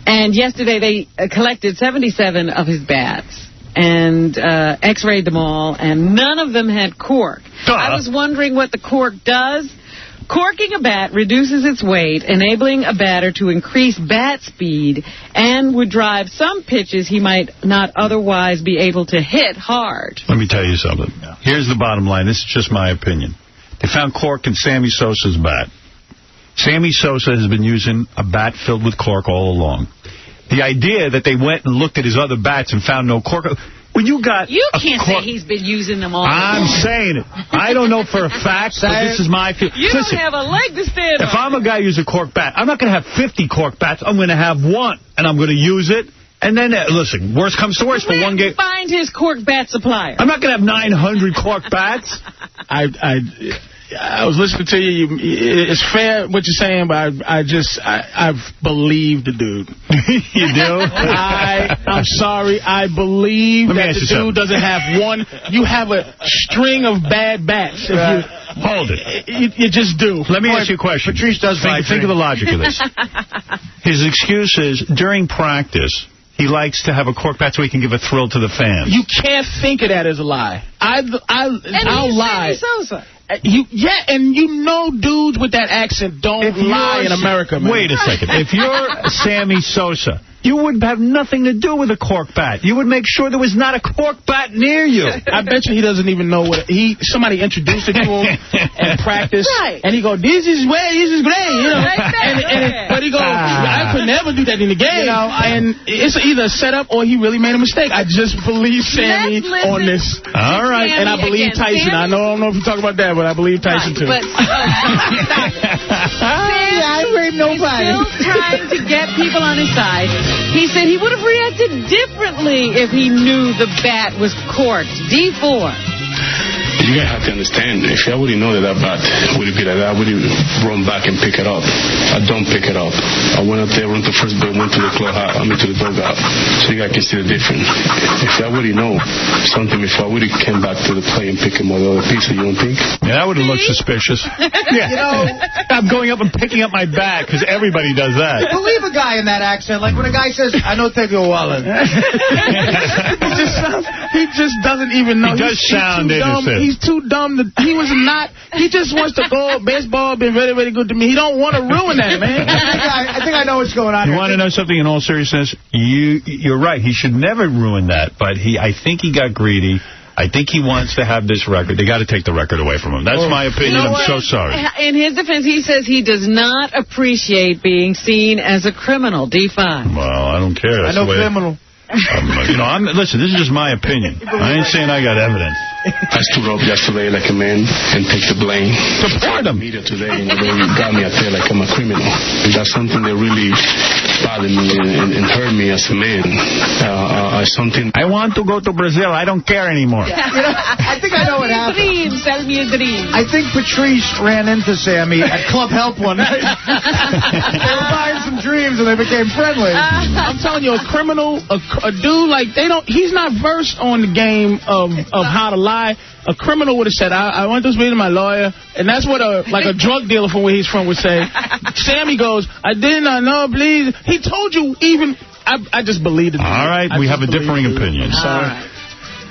Speaker 3: And yesterday they collected 77 of his bats and x-rayed them all, and none of them had cork. I was wondering what the cork does. Corking a bat reduces its weight, enabling a batter to increase bat speed and would drive some pitches he might not otherwise be able to hit hard.
Speaker 1: Let me tell you something. Here's the bottom line. This is just my opinion. They found cork in Sammy Sosa's bat. Sammy Sosa has been using a bat filled with cork all along. The idea that they went and looked at his other bats and found no cork... When you can't
Speaker 3: say he's been using them all.
Speaker 1: I'm saying it. I don't know for a fact, but this is my feeling.
Speaker 3: Listen, don't have a leg to stand on.
Speaker 1: If I'm a guy who uses a cork bat, I'm not going to have 50 cork bats. I'm going to have one, and I'm going to use it. And then, listen, worst comes to worst, for one game.
Speaker 3: Find his cork bat supplier.
Speaker 1: I'm not going to have 900 cork bats.
Speaker 2: I was listening to you. It's fair what you're saying, but I believe the dude.
Speaker 1: You do?
Speaker 2: I'm sorry. I believe that the dude doesn't have one. You have a string of bad bats.
Speaker 1: Hold it.
Speaker 2: You just do.
Speaker 1: Let me ask you a question.
Speaker 4: Patrice does
Speaker 1: think of the logic of this. His excuse is, during practice, he likes to have a cork bat so he can give a thrill to the fans.
Speaker 2: You can't think of that as a lie. I'll lie.
Speaker 3: Sosa.
Speaker 2: And dudes with that accent don't lie in America, man.
Speaker 1: Wait a second. If you're Sammy Sosa, you would have nothing to do with a cork bat. You would make sure there was not a cork bat near you.
Speaker 2: I bet you he doesn't even know what somebody introduced it to him and practice.
Speaker 3: Right.
Speaker 2: And he go, this is great, but he goes, I could never do that in the game. And it's either a setup or he really made a mistake. I just believe Sammy on this.
Speaker 1: All right.
Speaker 2: And I believe Tyson. I don't know if you talk about that, but I believe Tyson too.
Speaker 3: But
Speaker 4: I ain't nobody.
Speaker 3: Still trying to get people on his side. He said he would have reacted differently if he knew the bat was corked. D4.
Speaker 9: You guys have to understand, if I wouldn't know that bat would be like that, I would run back and pick it up. I don't pick it up. I went out there, went to first base, went to the clubhouse, to the dugout. So you guys can see the difference. If I wouldn't know something before, I would have came back to the play and pick him up the other piece, you don't think?
Speaker 1: Yeah, that would have looked suspicious. Yeah. I'm going up and picking up my bat, because everybody does that.
Speaker 4: Believe a guy in that accent. Like when a guy says, I know take your wallet.
Speaker 2: He just doesn't even know.
Speaker 1: He does sound innocent.
Speaker 2: He's too dumb. He just wants to go. Baseball been very, very good to me. He don't want to ruin that, man.
Speaker 4: I think I know what's going on.
Speaker 1: You want to know something in all seriousness? You're right. He should never ruin that. But I think he got greedy. I think he wants to have this record. They got to take the record away from him. That's my opinion. I'm so sorry.
Speaker 3: In his defense, he says he does not appreciate being seen as a criminal. D5.
Speaker 1: Well, I don't care. That's
Speaker 4: I know criminal.
Speaker 1: Listen, this is just my opinion. I ain't saying I got evidence.
Speaker 9: I stood up yesterday like a man and take the blame.
Speaker 1: Support him.
Speaker 9: Media today, they got me out there like I'm a criminal. And that's something that really bothered me and hurt me as a man. Something.
Speaker 1: I want to go to Brazil. I don't care anymore.
Speaker 4: You know, I think I know what happened.
Speaker 3: Sell me a dream.
Speaker 4: I think Patrice ran into Sammy at Club Help one night. They were buying some dreams and they became friendly.
Speaker 2: I'm telling you, a criminal, a dude like he's not versed on the game of how to lie. A criminal would have said, I want to speak to my lawyer. And that's what a drug dealer from where he's from would say. Sammy goes, I did not know, please. He told you even, I just believed it.
Speaker 1: All right, we have a differing opinion.
Speaker 2: Sorry.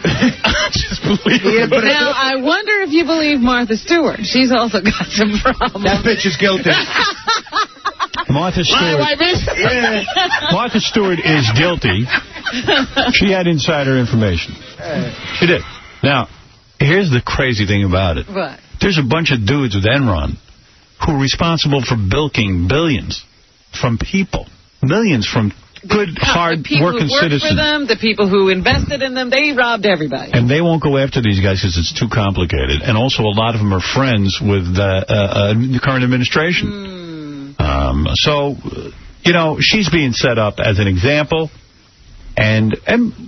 Speaker 2: I just believe it.
Speaker 3: Now, I wonder if you believe Martha Stewart. She's also got some problems.
Speaker 4: That bitch is guilty.
Speaker 1: Martha Stewart. Martha Stewart is guilty. She had insider information. She did. Now, here's the crazy thing about it.
Speaker 3: What?
Speaker 1: There's a bunch of dudes with Enron who are responsible for bilking billions from people. Millions from good, hard-working citizens.
Speaker 3: For them, the people who invested in them, they robbed everybody.
Speaker 1: And they won't go after these guys because it's too complicated. And also, a lot of them are friends with the current administration. So, you know, she's being set up as an example. And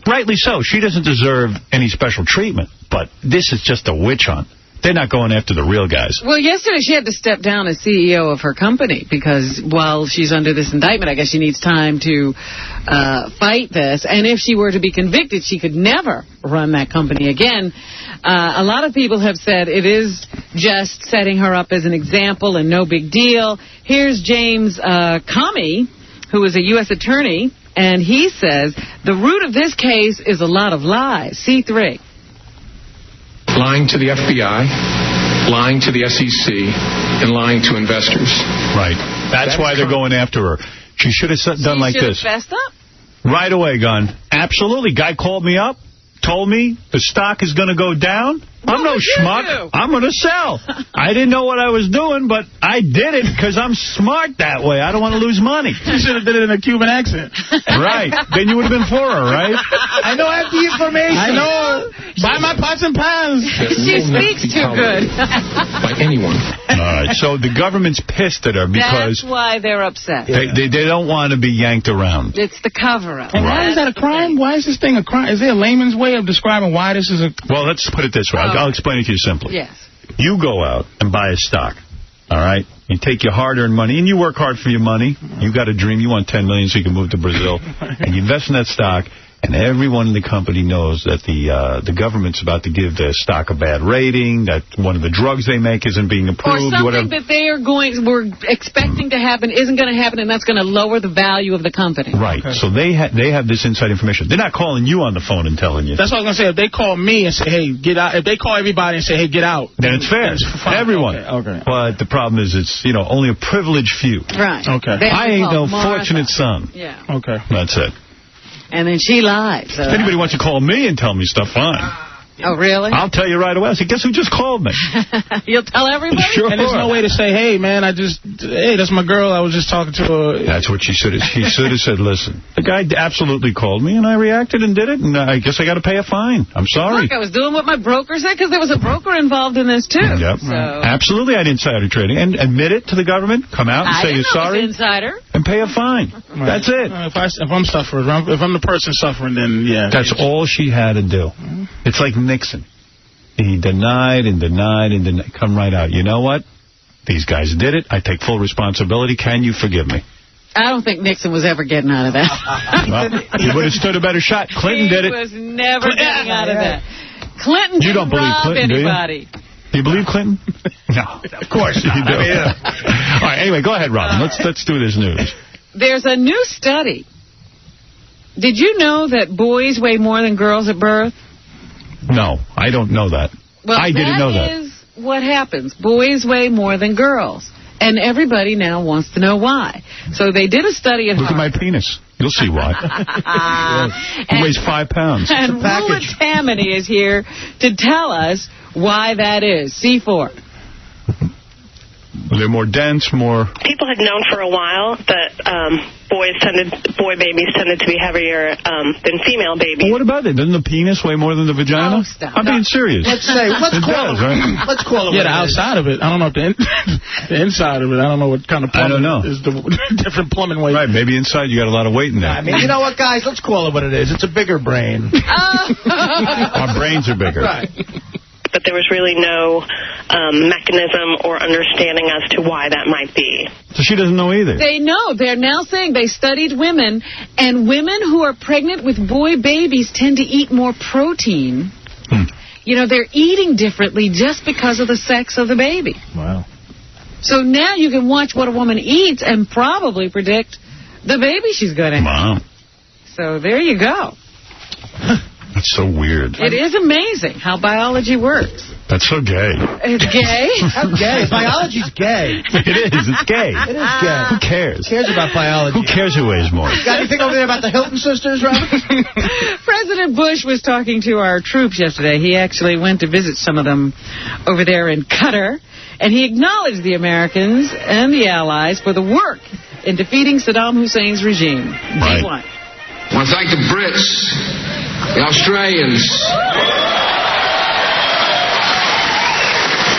Speaker 1: rightly so. She doesn't deserve any special treatment. But this is just a witch hunt. They're not going after the real guys.
Speaker 3: Well, yesterday she had to step down as CEO of her company because while she's under this indictment, I guess she needs time to fight this. And if she were to be convicted, she could never run that company again. A lot of people have said it is just setting her up as an example and no big deal. Here's James Comey, who is a U.S. attorney, and he says the root of this case is a lot of lies. C3.
Speaker 10: Lying to the FBI, lying to the SEC, and lying to investors.
Speaker 1: Right. That's why they're going after her. She should have done like this.
Speaker 3: She should have fessed up.
Speaker 1: Right away, gone. Absolutely. Guy called me up, told me the stock is going to go down. I'm no schmuck. I'm going to sell. I didn't know what I was doing, but I did it because I'm smart that way. I don't want to lose money.
Speaker 2: You should have did it in a Cuban accent.
Speaker 1: Right. Then you would have been for her, right?
Speaker 4: I know I have the information.
Speaker 2: I know. Buy my pots and pans.
Speaker 3: She speaks too good.
Speaker 10: By anyone.
Speaker 1: All right. So the government's pissed at her because...
Speaker 3: That's why they're upset.
Speaker 1: They don't want to be yanked around.
Speaker 3: It's the cover-up.
Speaker 2: And why is that a crime? Why is this thing a crime? Is there a layman's way of describing why this is a...
Speaker 1: Well, let's put it this way. I'll explain it to you simply.
Speaker 3: Yes.
Speaker 1: You go out and buy a stock, all right? You take your hard-earned money, and you work hard for your money. You got a dream. You want $10 million so you can move to Brazil. And you invest in that stock, and everyone in the company knows that the government's about to give the stock a bad rating, that one of the drugs they make isn't being approved.
Speaker 3: Or something that we're expecting to happen isn't going to happen, and that's going to lower the value of the company.
Speaker 1: Right. Okay. So they have this inside information. They're not calling you on the phone and telling you.
Speaker 2: That's what I was going to say. If they call me and say, hey, get out. If they call everybody and say, hey, get out.
Speaker 1: Then it's fair. Everyone.
Speaker 2: Okay.
Speaker 1: But the problem is it's, only a privileged few.
Speaker 3: Right.
Speaker 2: Okay.
Speaker 1: I ain't no fortunate son.
Speaker 3: Yeah.
Speaker 2: Okay.
Speaker 1: That's it.
Speaker 3: And then she lied. So.
Speaker 1: If anybody wants to call me and tell me stuff, fine.
Speaker 3: Oh, really?
Speaker 1: I'll tell you right away. I say, guess who just called me?
Speaker 3: You'll tell everybody?
Speaker 1: Sure.
Speaker 2: And there's no way to say, hey, man, hey, that's my girl. I was just talking to her.
Speaker 1: That's what she should have. She should have said, listen, the guy absolutely called me, and I reacted and did it, and I guess I got to pay a fine. I'm sorry.
Speaker 3: Look, I was doing what my broker said, because there was a broker involved in this, too.
Speaker 1: Yep.
Speaker 3: So.
Speaker 1: Absolutely, I had insider trading. And admit it to the government. Come out and say you're sorry.
Speaker 3: Insider.
Speaker 1: And pay a fine. Right. That's it.
Speaker 2: If I'm suffering, if I'm the person suffering, then, yeah.
Speaker 1: That's all she had to do. It's like Nixon. He denied and denied and denied. Come right out. You know what? These guys did it. I take full responsibility. Can you forgive me?
Speaker 3: I don't think Nixon was ever getting out of that.
Speaker 1: Well, he would have stood a better shot. Clinton did it.
Speaker 3: He was never getting out of that. Clinton didn't
Speaker 1: you don't believe
Speaker 3: rob
Speaker 1: Clinton,
Speaker 3: anybody.
Speaker 1: Do you believe Clinton? No.
Speaker 4: Of course not.
Speaker 1: You do. All right, anyway, go ahead, Robin. Let's do this news.
Speaker 3: There's a new study. Did you know that boys weigh more than girls at birth?
Speaker 1: No, I don't know that.
Speaker 3: Well,
Speaker 1: I didn't know that.
Speaker 3: That is what happens. Boys weigh more than girls. And everybody now wants to know why. So they did a study at
Speaker 1: Look at my penis. You'll see why. It weighs 5 pounds.
Speaker 3: And Rula Tammany is here to tell us why that is. C4.
Speaker 1: They're more dense, more...
Speaker 11: People had known for a while that boy babies tended to be heavier than female babies.
Speaker 1: Well, what about it? Doesn't the penis weigh more than the vagina?
Speaker 3: Oh, stop.
Speaker 1: I'm being serious.
Speaker 4: Let's call it.
Speaker 2: Yeah, the outside of it. I don't know if the inside of it. I don't know what kind of plumbing is the different plumbing weight.
Speaker 1: Right, maybe inside you got a lot of weight in there.
Speaker 4: I mean, you know what, guys? Let's call it what it is. It's a bigger brain.
Speaker 1: Our brains are bigger.
Speaker 4: Right.
Speaker 11: But there was really no mechanism or understanding as to why that might be.
Speaker 1: So she doesn't know either.
Speaker 3: They know. They're now saying they studied women, and women who are pregnant with boy babies tend to eat more protein. You know, they're eating differently just because of the sex of the baby.
Speaker 4: Wow.
Speaker 3: So now you can watch what a woman eats and probably predict the baby she's going to have.
Speaker 1: Wow.
Speaker 3: So there you go.
Speaker 1: That's so weird.
Speaker 3: It is amazing how biology works.
Speaker 1: That's so gay.
Speaker 3: It's gay?
Speaker 4: How gay? Biology's gay.
Speaker 1: It is. It's gay.
Speaker 4: It is gay.
Speaker 1: Who cares?
Speaker 4: Who cares about biology?
Speaker 1: Who cares who weighs more?
Speaker 4: Got anything over there about the Hilton sisters, Robert?
Speaker 3: President Bush was talking to our troops yesterday. He actually went to visit some of them over there in Qatar, and he acknowledged the Americans and the Allies for the work in defeating Saddam Hussein's regime.
Speaker 1: Right.
Speaker 3: G1.
Speaker 12: I want to thank the Brits, the Australians,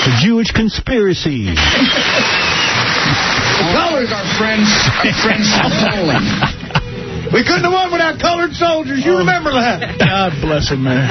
Speaker 1: the Jewish conspiracy.
Speaker 12: the colors, our friends from Poland.
Speaker 4: We couldn't have won without colored soldiers. You remember that.
Speaker 2: God bless him, man.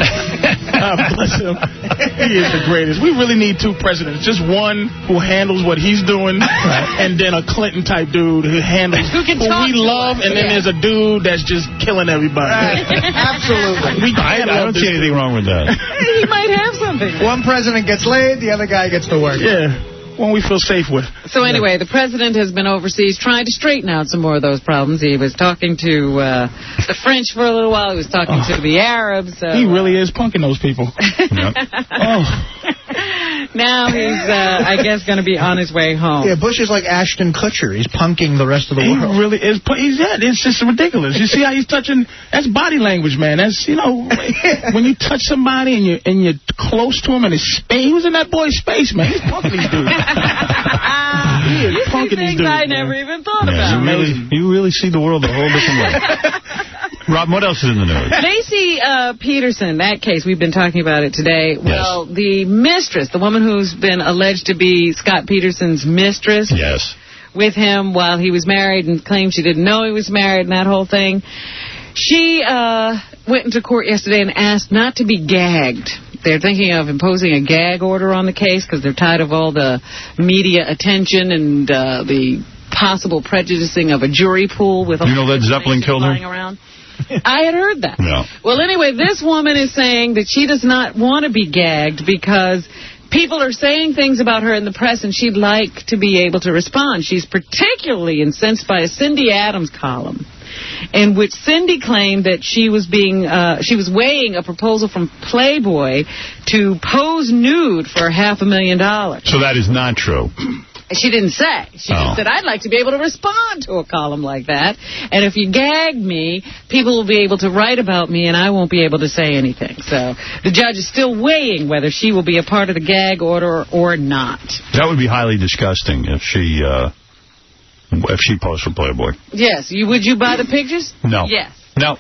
Speaker 2: God bless him. He is the greatest. We really need two presidents. Just one who handles what he's doing, and then a Clinton-type dude who handles who we love, and then there's a dude that's just killing everybody.
Speaker 4: Right. Absolutely.
Speaker 1: I don't see anything wrong with that.
Speaker 3: He might have something.
Speaker 4: One president gets laid, the other guy gets to work.
Speaker 2: Yeah. One we feel safe with.
Speaker 3: So anyway, the president has been overseas trying to straighten out some more of those problems. He was talking to the French for a little while. He was talking to the Arabs.
Speaker 2: He really is punking those people.
Speaker 3: Now he's, I guess, going to be on his way home.
Speaker 4: Yeah, Bush is like Ashton Kutcher. He's punking the rest of the world.
Speaker 2: He really is. It's just ridiculous. You see how he's touching? That's body language, man. That's, you know, when you touch somebody and you're close to him and his space. He was in that boy's space, man. He's punking these dudes. He is punking these dudes.
Speaker 3: I never even thought about.
Speaker 1: You really see the world a whole different way. Rob, what else is in the news?
Speaker 3: Laci Peterson, that case, we've been talking about it today. Well, the mistress, the woman who's been alleged to be Scott Peterson's mistress.
Speaker 1: Yes.
Speaker 3: With him while he was married and claimed she didn't know he was married and that whole thing. She went into court yesterday and asked not to be gagged. They're thinking of imposing a gag order on the case because they're tired of all the media attention and the possible prejudicing of a jury pool with all
Speaker 1: Led Zeppelin killed her?
Speaker 3: around. I had heard that.
Speaker 1: No.
Speaker 3: Well, anyway, this woman is saying that she does not want to be gagged because people are saying things about her in the press and she'd like to be able to respond. She's particularly incensed by a Cindy Adams column in which Cindy claimed that she was weighing a proposal from Playboy to pose nude for $500,000.
Speaker 1: So that is not true.
Speaker 3: She didn't say. She just said, I'd like to be able to respond to a column like that. And if you gag me, people will be able to write about me and I won't be able to say anything. So the judge is still weighing whether she will be a part of the gag order or not.
Speaker 1: That would be highly disgusting if she posed for Playboy.
Speaker 3: Yes. Would you buy the pictures?
Speaker 1: No.
Speaker 3: Yes.
Speaker 1: No.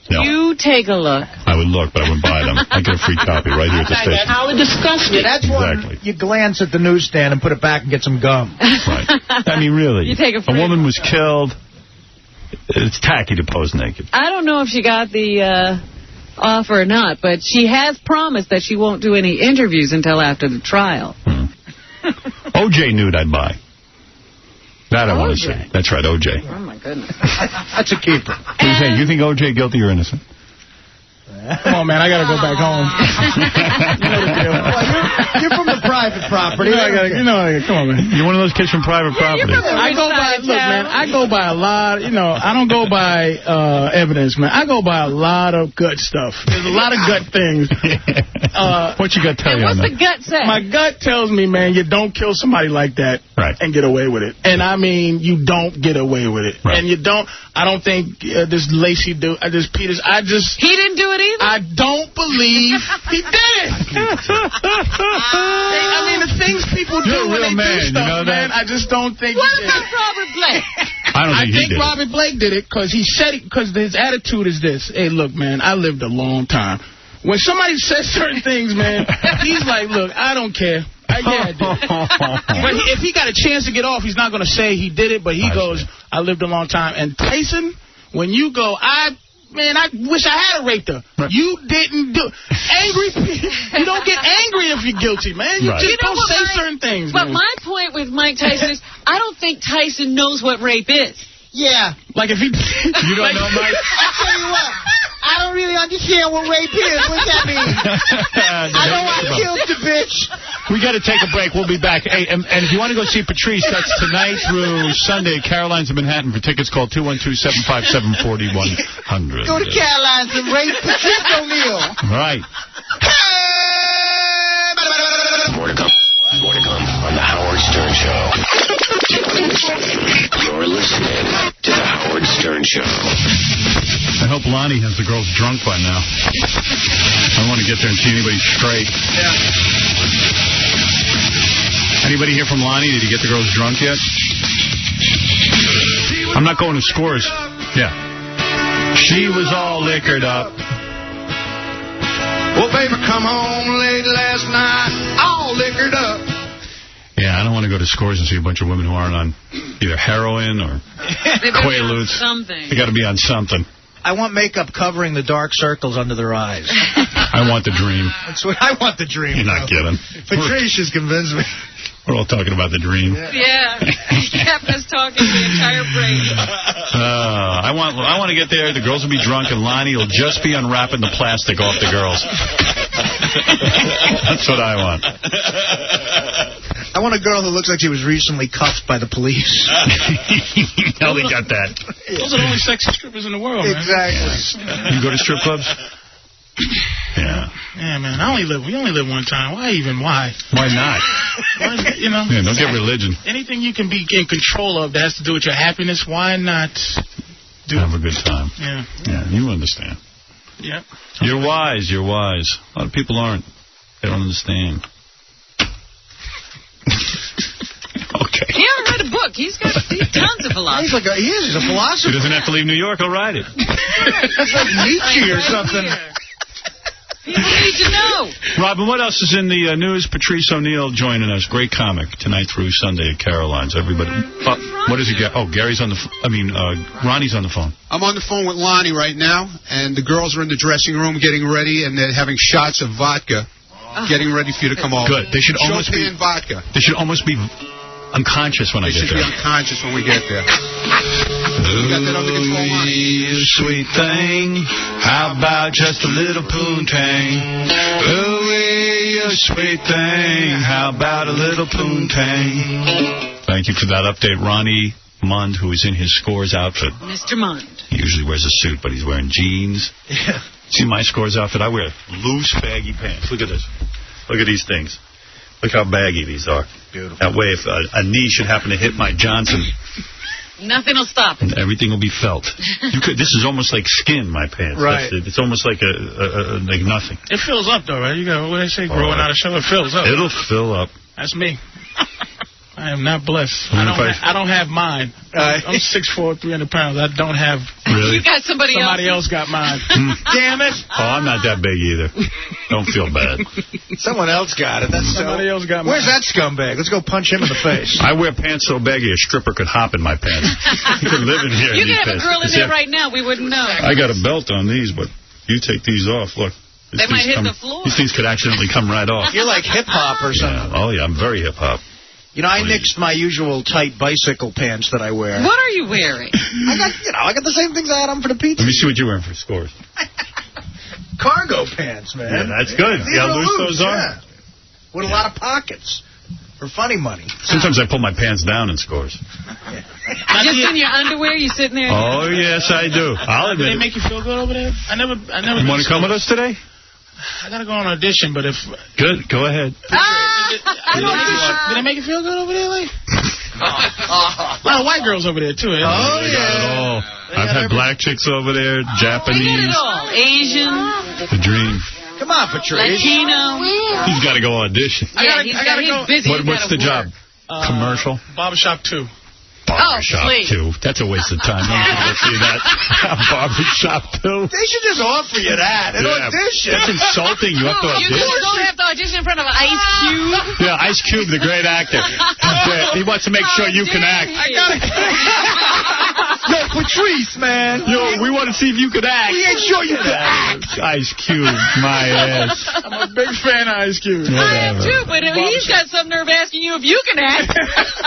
Speaker 3: You take a look.
Speaker 1: I would look, but I wouldn't buy them. I get a free copy right here at the station.
Speaker 3: How disgusting.
Speaker 4: Yeah, that's when you glance at the newsstand and put it back and get some gum.
Speaker 1: Right. I mean, really.
Speaker 3: You take a
Speaker 1: woman was killed. It's tacky to pose naked.
Speaker 3: I don't know if she got the offer or not, but she has promised that she won't do any interviews until after the trial.
Speaker 1: OJ nude I'd buy. That I want to see. That's right, OJ.
Speaker 3: Oh, my goodness.
Speaker 4: That's a keeper.
Speaker 1: What do you think? You think OJ guilty or innocent?
Speaker 2: Come on, man. I got to go back home. You know the deal.
Speaker 4: Well, you're from the private property.
Speaker 2: Come on, man.
Speaker 1: You're one of those kids from private property.
Speaker 2: I go by, look, man, I go by a lot, I don't go by evidence, man. I go by a lot of gut stuff. There's a lot of gut things.
Speaker 1: What's your gut tell you on that?
Speaker 3: What's the gut say?
Speaker 2: My gut tells me, man, you don't kill somebody like that and get away with it. And I mean, you don't get away with it. Right. And I don't think this Laci dude, this Peters,
Speaker 3: He didn't do it either?
Speaker 2: I don't believe he did it. I mean, the things people do when they do stuff, man, I just don't think he did it.
Speaker 3: What about Robert Blake?
Speaker 1: I think
Speaker 2: Robert Blake did it because he said it, because his attitude is this. Hey, look, man, I lived a long time. When somebody says certain things, man, he's like, look, I don't care. Yeah, I did. But if he got a chance to get off, he's not going to say he did it, but he goes, I lived a long time. And Tyson, when you go, I wish I had raped her. You didn't do angry. You don't get angry if you're guilty, man. You just don't say certain things.
Speaker 3: But my point with Mike Tyson is, I don't think Tyson knows what rape is.
Speaker 4: Yeah.
Speaker 2: Like if he...
Speaker 1: You don't know, Mike?
Speaker 4: I'll tell you what. I don't really understand what rape is. What's that mean? I know I killed the bitch.
Speaker 1: We got to take a break. We'll be back. Hey, and if you want to go see Patrice, that's tonight through Sunday at Caroline's in Manhattan. For tickets, call 212-757-4100.
Speaker 4: Go to Caroline's and rape Patrice O'Neal.
Speaker 1: Right.
Speaker 7: More to come. More to come on The Howard Stern Show. You're listening to The Howard Stern Show.
Speaker 1: I hope Lonnie has the girls drunk by now. I don't want to get there and see anybody straight. Yeah. Anybody hear from Lonnie? Did he get the girls drunk yet? I'm not going to Scores. Yeah. She was all liquored up.
Speaker 8: Well, baby, come home late last night, all liquored up.
Speaker 1: Yeah, I don't want to go to Scores and see a bunch of women who aren't on either heroin or Quaaludes. They got to be on something.
Speaker 4: I want makeup covering the dark circles under their eyes.
Speaker 1: I want the dream.
Speaker 4: That's what I want, the dream.
Speaker 1: You're not kidding.
Speaker 4: Patrice has convinced me.
Speaker 1: We're all talking about the dream.
Speaker 3: Yeah. He kept us talking the entire break.
Speaker 1: I want to get there. The girls will be drunk, and Lonnie will just be unwrapping the plastic off the girls. That's what I want.
Speaker 4: I want a girl who looks like she was recently cuffed by the police.
Speaker 1: Hell, they got that.
Speaker 2: Those are the only sexy strippers in the world, man.
Speaker 4: Exactly.
Speaker 1: You go to strip clubs? Yeah.
Speaker 2: Yeah, man. We only live one time. Why even? Why?
Speaker 1: Why not?
Speaker 2: You know.
Speaker 1: Yeah, don't get religion.
Speaker 2: Anything you can be in control of that has to do with your happiness, why not
Speaker 1: have a good time?
Speaker 2: Yeah.
Speaker 1: Yeah, you understand.
Speaker 2: Yeah.
Speaker 1: You're wise. You're wise. A lot of people aren't. They don't understand. Okay.
Speaker 3: He hasn't read a book. He's got tons of philosophy.
Speaker 4: He's a philosopher.
Speaker 1: He doesn't have to leave New York. He'll write it.
Speaker 4: That's like Nietzsche or something.
Speaker 3: People need to know.
Speaker 1: Robin, what else is in the news? Patrice O'Neal joining us. Great comic tonight through Sunday at Caroline's. Everybody. What does he get? Oh, Gary's on the Ronnie's on the phone.
Speaker 12: I'm on the phone with Lonnie right now, and the girls are in the dressing room getting ready, and they're having shots of vodka, getting ready for you to come over.
Speaker 1: Good. They should almost be
Speaker 12: vodka.
Speaker 1: They should almost be unconscious when I get there.
Speaker 12: They should be unconscious when we get there. You got that under control, Lonnie?
Speaker 1: You sweet thing, how about just a little poontang? Ooh, you sweet thing, how about a little poontang? Thank you for that update, Ronnie Mund, who is in his Scores outfit.
Speaker 3: Mr. Mund.
Speaker 1: He usually wears a suit, but he's wearing jeans.
Speaker 4: Yeah.
Speaker 1: See my Scores outfit? I wear loose, baggy pants. Look at this. Look at these things. Look how baggy these are.
Speaker 4: Beautiful.
Speaker 1: That way, if a knee should happen to hit my Johnson,
Speaker 3: nothing will stop it.
Speaker 1: Everything will be felt. This is almost like skin, my pants.
Speaker 4: Right.
Speaker 1: It's almost like like nothing.
Speaker 2: It fills up, though, right? You got what they say, growing out of show, it fills up.
Speaker 1: It'll fill up.
Speaker 2: That's me. I am not blessed. I don't have mine. I'm 6'4", 300 pounds. I don't have.
Speaker 1: Really?
Speaker 3: You got somebody
Speaker 2: else got mine.
Speaker 4: Damn it!
Speaker 1: Oh, I'm not that big either. Don't feel bad.
Speaker 4: Someone else got it.
Speaker 2: Somebody else got mine.
Speaker 4: Where's that scumbag? Let's go punch him in the face.
Speaker 1: I wear pants so baggy a stripper could hop in my pants. You could live in here.
Speaker 3: You could have a girl in there right now. We wouldn't know.
Speaker 1: I got a belt on these, but you take these off. Look.
Speaker 3: They might hit the floor.
Speaker 1: These things could accidentally come right off.
Speaker 4: You're like hip-hop or something.
Speaker 1: Yeah. Oh, yeah, I'm very hip-hop.
Speaker 4: You know, I nixed my usual tight bicycle pants that I wear.
Speaker 3: What are you wearing?
Speaker 4: I got the same things I had on for the pizza.
Speaker 1: Let me see what you're wearing for Scores.
Speaker 4: Cargo pants, man.
Speaker 1: Yeah, that's good.
Speaker 4: These
Speaker 1: how loose those are?
Speaker 4: Yeah. With a lot of pockets. For funny money.
Speaker 1: Sometimes I pull my pants down in Scores.
Speaker 3: Just in your underwear, you sitting there?
Speaker 1: Oh, yes, I do. I'll admit
Speaker 2: it. Do they make you feel good over there? I never.
Speaker 1: You want to come with us today?
Speaker 2: I gotta go on audition, but if...
Speaker 1: Good, go ahead.
Speaker 2: Did they make you feel good over there, like? A lot of white girls over there, too.
Speaker 1: Oh, yeah. I've had black chicks over there, Japanese.
Speaker 3: They get it all. Asian.
Speaker 1: The dream.
Speaker 4: Come on, Patrice.
Speaker 3: Latino.
Speaker 1: He's got to go audition.
Speaker 2: I gotta go.
Speaker 3: Busy.
Speaker 1: What's the job? Commercial?
Speaker 2: Barbershop 2.
Speaker 1: Barbershop 2. That's a waste of time. No one will see that. Barbershop 2.
Speaker 4: They should just offer you that. An audition.
Speaker 1: That's insulting. You have to audition.
Speaker 3: You don't have to audition in front of Ice Cube.
Speaker 1: Yeah, Ice Cube, the great actor. He wants to make sure you can act.
Speaker 4: Yo, Patrice, man.
Speaker 1: Yo, we want to see if you can act.
Speaker 4: We ain't sure you can act.
Speaker 1: Ice Cube, my ass.
Speaker 2: I'm a big fan of Ice Cube.
Speaker 3: I am too, but he's got some nerve asking you if you can act.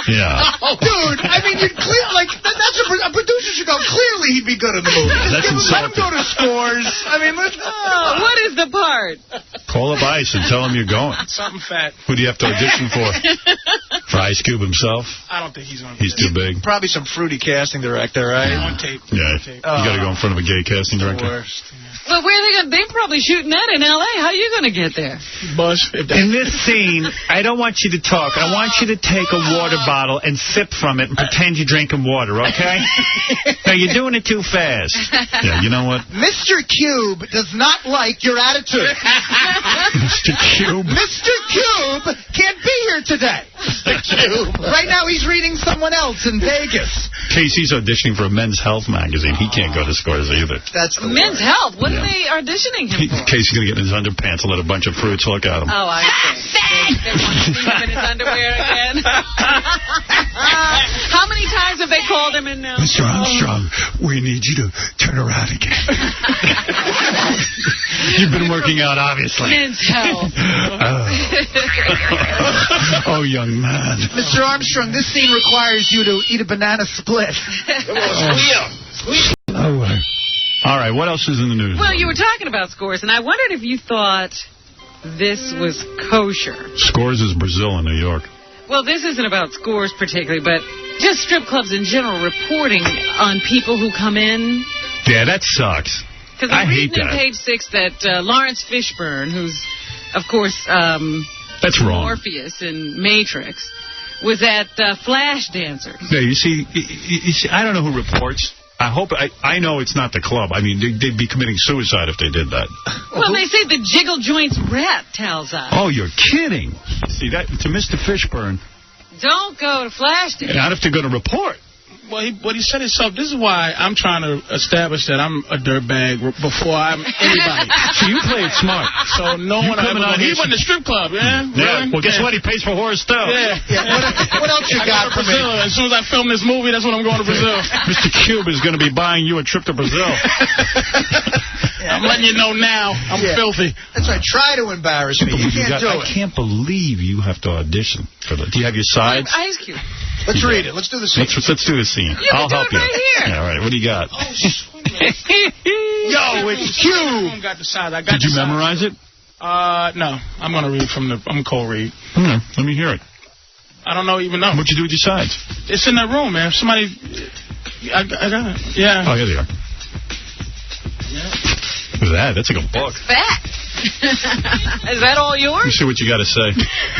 Speaker 1: Yeah.
Speaker 4: Dude, I mean, that's a producer should go. Clearly, he'd be good in the movie. Let him go to Scores. I mean,
Speaker 3: what is the part?
Speaker 1: Call up Ice and tell him you're going.
Speaker 2: Something fat.
Speaker 1: Who do you have to audition for? For Ice Cube himself?
Speaker 2: I don't think he's on.
Speaker 1: He's too big.
Speaker 4: Probably some fruity casting director, right?
Speaker 2: On tape.
Speaker 1: Yeah. You got to go in front of a gay casting director.
Speaker 4: Worst.
Speaker 3: But where are they going? They're probably shooting that in L.A. How are you going to get there?
Speaker 2: Bus.
Speaker 1: In this scene, I don't want you to talk. I want you to take a water bottle and sip from it and pretend you're drinking water, okay? No, you're doing it too fast. Yeah, you know what?
Speaker 4: Mr. Cube does not like your attitude.
Speaker 1: Mr. Cube.
Speaker 4: Mr. Cube can't be here today. Mr. Cube. Right now he's reading someone else in Vegas.
Speaker 1: Casey's auditioning for a Men's Health magazine. He can't go to Scores either.
Speaker 4: That's the
Speaker 3: Men's Health? What are they auditioning him for?
Speaker 1: Casey's going to get in his underpants and let a bunch of fruits look at him.
Speaker 3: Oh, I see. They want to see him in his underwear again. How many times have they called him in now?
Speaker 1: Mr. Armstrong, we need you to turn around again. You've been working out, obviously.
Speaker 3: Men's Health.
Speaker 1: Oh, young man.
Speaker 4: Mr. Armstrong, this scene requires you to eat a banana split.
Speaker 1: All right, what else is in the news?
Speaker 3: Well, you were talking about Scores, and I wondered if you thought this was kosher.
Speaker 1: Scores is Brazil in New York.
Speaker 3: Well, this isn't about Scores particularly, but just strip clubs in general reporting on people who come in.
Speaker 1: Yeah, that sucks.
Speaker 3: Because I'm reading on page 6 that Lawrence Fishburne, who's, of course,
Speaker 1: that's wrong.
Speaker 3: Morpheus in Matrix, was at Flash Dancers.
Speaker 1: Yeah, you see, I don't know who reports. I know it's not the club. I mean, they'd be committing suicide if they did that.
Speaker 3: Well, they say the Jiggle Joints rep tells us.
Speaker 1: Oh, you're kidding. See, that to Mr. Fishburne.
Speaker 3: Don't go to Flash Dancers.
Speaker 1: And I'd have to go to report.
Speaker 2: Well, he said himself, this is why I'm trying to establish that I'm a dirtbag before I'm anybody.
Speaker 1: So you play it smart.
Speaker 2: So no one ever knows. He went to strip club, yeah?
Speaker 1: Yeah. Well, guess what? He pays for horror stuff.
Speaker 2: Yeah.
Speaker 4: What else you got for
Speaker 2: Brazil. As soon as I film this movie, that's when I'm going to Brazil.
Speaker 1: Mr. Cube is going to be buying you a trip to Brazil.
Speaker 2: I'm letting you know now. I'm filthy.
Speaker 4: That's right. Try to embarrass me. You can't do it.
Speaker 1: I can't believe you have to audition for that. Do you have your sides?
Speaker 3: Ice Cube.
Speaker 4: Let's read it. Let's do the scene.
Speaker 1: Let's do the scene. I'll help you.
Speaker 3: Right here.
Speaker 1: Yeah, all right. What do you got?
Speaker 2: Oh, sweet.
Speaker 4: Yo, it's Cube.
Speaker 1: Did you memorize it?
Speaker 2: No. I'm going to read from the... I'm cold read.
Speaker 1: Let me hear it.
Speaker 2: I don't even know.
Speaker 1: What'd you do with your sides?
Speaker 2: It's in that room, man. Somebody... I got it. Yeah.
Speaker 1: Oh, here they are.
Speaker 2: Yeah.
Speaker 1: What's that? That's like a book.
Speaker 3: It's fat. Is that all yours?
Speaker 1: You see what you got to say.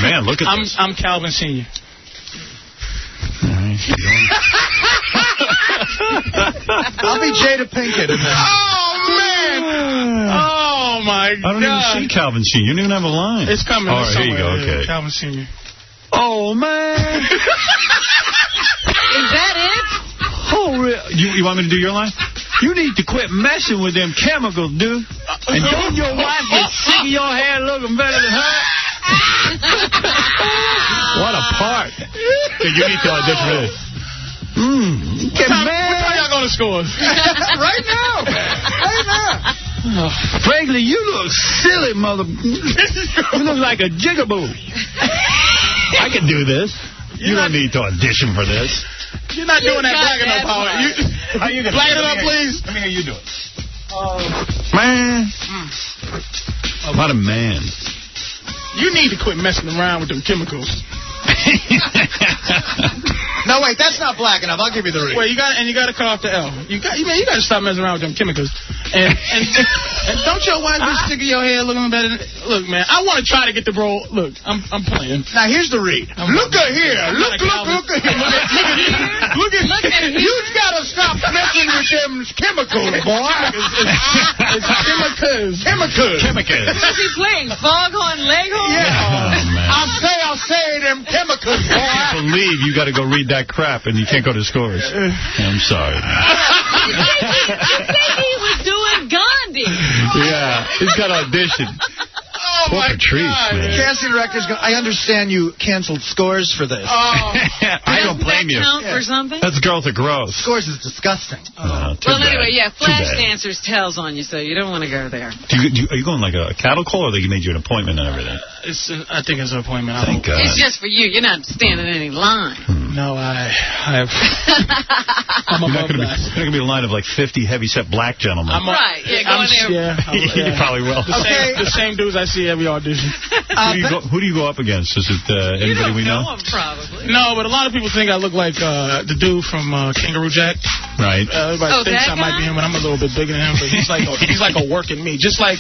Speaker 1: Man, look at this.
Speaker 2: I'm Calvin Sr.
Speaker 1: All right.
Speaker 4: I'll be Jada Pinkett in this.
Speaker 2: Oh, man. Oh, my God.
Speaker 1: I don't even see Calvin Sr. You don't even have a line.
Speaker 2: It's coming.
Speaker 1: All right, here you go. Okay.
Speaker 2: Calvin Sr.
Speaker 1: Oh, man.
Speaker 3: Is that it?
Speaker 1: Oh, you want me to do your line? You need to quit messing with them chemicals, dude. And don't your wife get sick of your hair looking better than her? What a part. You need to audition for this.
Speaker 2: What time y'all going to Scores?
Speaker 4: Right now, man. Right now.
Speaker 1: Frankly, you look silly, mother. You look like a jigaboo. I can do this. You don't need to audition for this.
Speaker 2: You're not doing that black enough, Howard.
Speaker 1: How you gonna
Speaker 2: black it up, please.
Speaker 1: Let me hear you do it. Man. What a man.
Speaker 2: You need to quit messing around with them chemicals.
Speaker 4: No, wait, that's not black enough. I'll give you the read.
Speaker 2: Wait, you got to cut off the L. You got to stop messing around with them chemicals. And don't your wife be sticking your hair looking better than... Look, man, I want to try to get the role. Look, I'm playing.
Speaker 4: Now, here's the read. Look at here. Look at here. Look at here. You got to stop messing with them chemicals, boy.
Speaker 2: It's chemicals.
Speaker 3: What's he playing? Foghorn Leghorn?
Speaker 4: Yeah.
Speaker 1: Oh, man.
Speaker 4: I'll say them chemicals, boy.
Speaker 1: I can't believe you got to go read that crap and you can't go to Scores. I'm sorry.
Speaker 3: You think he was doing Gandhi?
Speaker 1: Yeah, he's got audition.
Speaker 4: Oh,
Speaker 1: Poor
Speaker 4: my
Speaker 1: Patrice,
Speaker 4: God.
Speaker 1: man.
Speaker 4: Casting director's going, I understand you canceled Scores for this.
Speaker 1: I don't blame you.
Speaker 3: Does that count for something?
Speaker 1: That's Girls Are Gross.
Speaker 4: Scores is disgusting.
Speaker 3: Well, anyway, yeah, Flashdance tells on you, so you don't want to go there.
Speaker 1: Are you going like a cattle call, or they made you an appointment and everything?
Speaker 2: I think it's an appointment.
Speaker 1: Thank God.
Speaker 3: It's just for you. You're not standing in any line.
Speaker 2: No, I'm
Speaker 1: You're not going to be a line of like 50 heavy-set black gentlemen.
Speaker 3: Right, yeah, go in there.
Speaker 1: You probably will.
Speaker 2: The same dudes I see every audition.
Speaker 1: Who do you go up against? Is it anybody we know?
Speaker 3: Him, probably.
Speaker 2: No, but a lot of people think I look like the dude from Kangaroo Jack.
Speaker 1: Right.
Speaker 2: Everybody thinks I might be him, but I'm a little bit bigger than him. But he's like a working me. Just like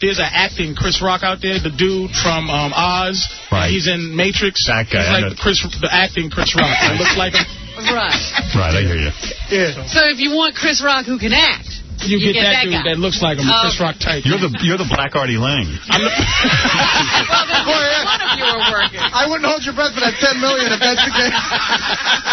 Speaker 2: there's an acting Chris Rock out there, the dude from Oz.
Speaker 1: Right.
Speaker 2: He's in Matrix.
Speaker 1: That guy.
Speaker 2: He's like the acting Chris Rock. It looks like him.
Speaker 3: Right.
Speaker 1: Right, I hear you.
Speaker 4: Yeah.
Speaker 3: So if you want Chris Rock who can act,
Speaker 2: you get that dude
Speaker 3: guy.
Speaker 2: that looks like him, Chris Rock type.
Speaker 1: You're the Black Artie Lang.
Speaker 3: Well, then one of you are working.
Speaker 4: I wouldn't hold your breath for that $10 million if that's the case.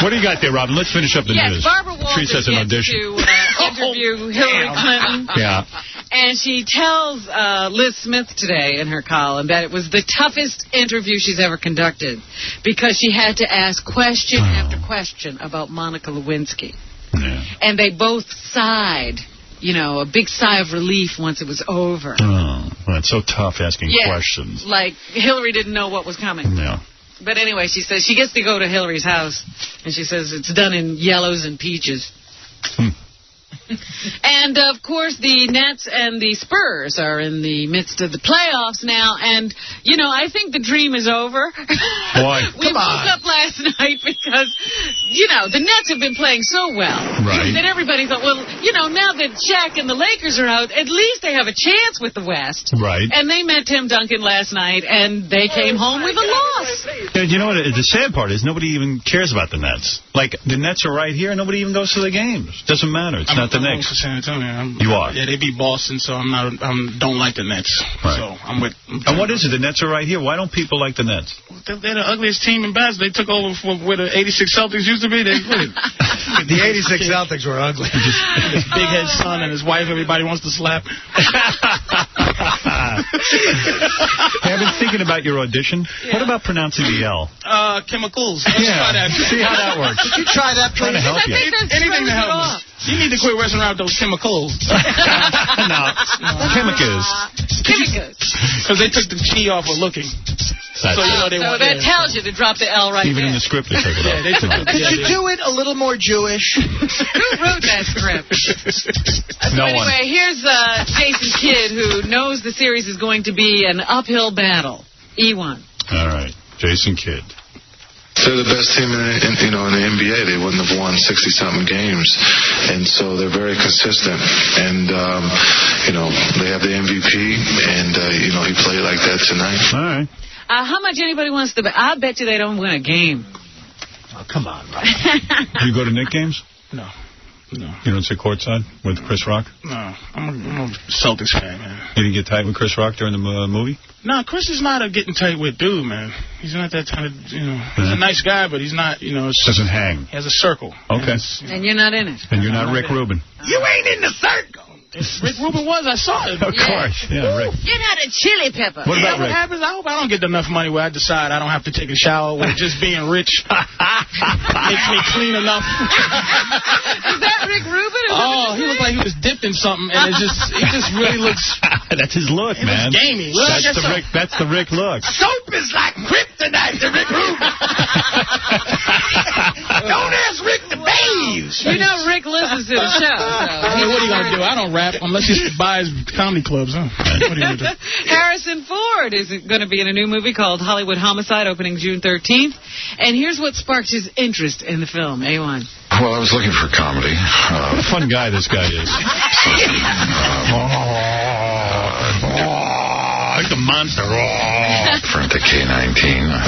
Speaker 1: What do you got there, Robin? Let's finish up the news.
Speaker 3: Yes, Barbara Walters
Speaker 1: has an
Speaker 3: gets
Speaker 1: audition.
Speaker 3: to interview Hillary Clinton.
Speaker 1: Yeah.
Speaker 3: And she tells Liz Smith today in her column that it was the toughest interview she's ever conducted because she had to ask question after question about Monica Lewinsky.
Speaker 1: Yeah.
Speaker 3: And they both sighed. You know, a big sigh of relief once it was over.
Speaker 1: Oh, well, it's so tough asking questions.
Speaker 3: Like Hillary didn't know what was coming.
Speaker 1: Yeah.
Speaker 3: But anyway, she says she gets to go to Hillary's house, and she says it's done in yellows and peaches. And, of course, the Nets and the Spurs are in the midst of the playoffs now. And, you know, I think the dream is over.
Speaker 1: Why?
Speaker 3: We woke up last night because, you know, the Nets have been playing so well.
Speaker 1: Right.
Speaker 3: That everybody thought, well, you know, now that Shaq and the Lakers are out, at least they have a chance with the West.
Speaker 1: Right.
Speaker 3: And they met Tim Duncan last night, and they came home with a loss.
Speaker 1: Yeah, you know what? The sad part is nobody even cares about the Nets. Like, the Nets are right here, and nobody even goes to the games. Doesn't matter. It's not the Knicks.
Speaker 2: For San Antonio.
Speaker 1: You are?
Speaker 2: Yeah, they beat Boston, so don't like the Nets.
Speaker 1: Right.
Speaker 2: So I'm with.
Speaker 1: And what is it? The Nets are right here. Why don't people like the Nets?
Speaker 2: They're the ugliest team in basketball. They took over from where the 86 Celtics used to be.
Speaker 4: The 86 Celtics were ugly.
Speaker 2: His big head son and his wife, everybody wants to slap.
Speaker 1: Hey, I've been thinking about your audition. Yeah. What about pronouncing the L?
Speaker 2: Chemicals.
Speaker 1: Let's try that. See how that works.
Speaker 4: Could you try that, please?
Speaker 1: Trying to help you.
Speaker 2: Anything to help me. You need to quit messing around with those chemicals.
Speaker 1: No. Chemicals.
Speaker 2: Because they took the G off of looking. So, you know,
Speaker 3: that tells you to drop the L right
Speaker 1: Even
Speaker 3: there.
Speaker 1: in the script they took it off.
Speaker 4: Could you do it a little more Jewish?
Speaker 3: Who wrote that script?
Speaker 1: No
Speaker 3: one. Anyway, here's Jason Kidd, who knows the series is going to be an uphill battle. E1.
Speaker 1: All right. Jason Kidd.
Speaker 13: They're the best team in the NBA. They wouldn't have won 60-something games, and so they're very consistent. And they have the MVP, and he played like that tonight.
Speaker 1: All right.
Speaker 3: How much anybody wants to bet? I bet you they don't win a game.
Speaker 4: Oh, come on, Rob.
Speaker 1: Do you go to Knick games?
Speaker 2: No.
Speaker 1: You don't sit courtside with Chris Rock?
Speaker 2: No. I'm a Celtics fan, man.
Speaker 1: You didn't get tight with Chris Rock during the movie?
Speaker 2: No, Chris is not a getting tight with dude, man. He's not that kind of, he's a nice guy, but he's not,
Speaker 1: doesn't hang.
Speaker 2: He has a circle.
Speaker 1: Okay.
Speaker 3: And you're not in it.
Speaker 1: And you're not Rick Rubin.
Speaker 4: You ain't in the circle.
Speaker 2: Rick Rubin was. I saw it.
Speaker 1: Of course. Yeah, Rick.
Speaker 3: You're not a chili pepper.
Speaker 1: What about
Speaker 2: what
Speaker 1: Rick?
Speaker 2: happens? I hope I don't get enough money where I decide I don't have to take a shower where just being rich makes me clean enough.
Speaker 3: Is that Rick Rubin?
Speaker 2: Oh, he looked like he was dipped in something, and he just really looks...
Speaker 1: That's his look, man.
Speaker 2: Gamey.
Speaker 1: That's the Rick look.
Speaker 4: Soap is like kryptonite to Rick Rubin. Don't ask Rick to bathe.
Speaker 3: You know Rick listens to the show. So.
Speaker 2: What are you going to do? I don't rap unless he buys comedy clubs, huh? What are you going to do?
Speaker 3: Harrison Ford is going to be in a new movie called Hollywood Homicide, opening June 13th. And here's what sparked his interest in the film. A1.
Speaker 14: Well, I was looking for comedy.
Speaker 1: What a fun guy this guy is. Like the monster.
Speaker 14: For the K-19.
Speaker 4: I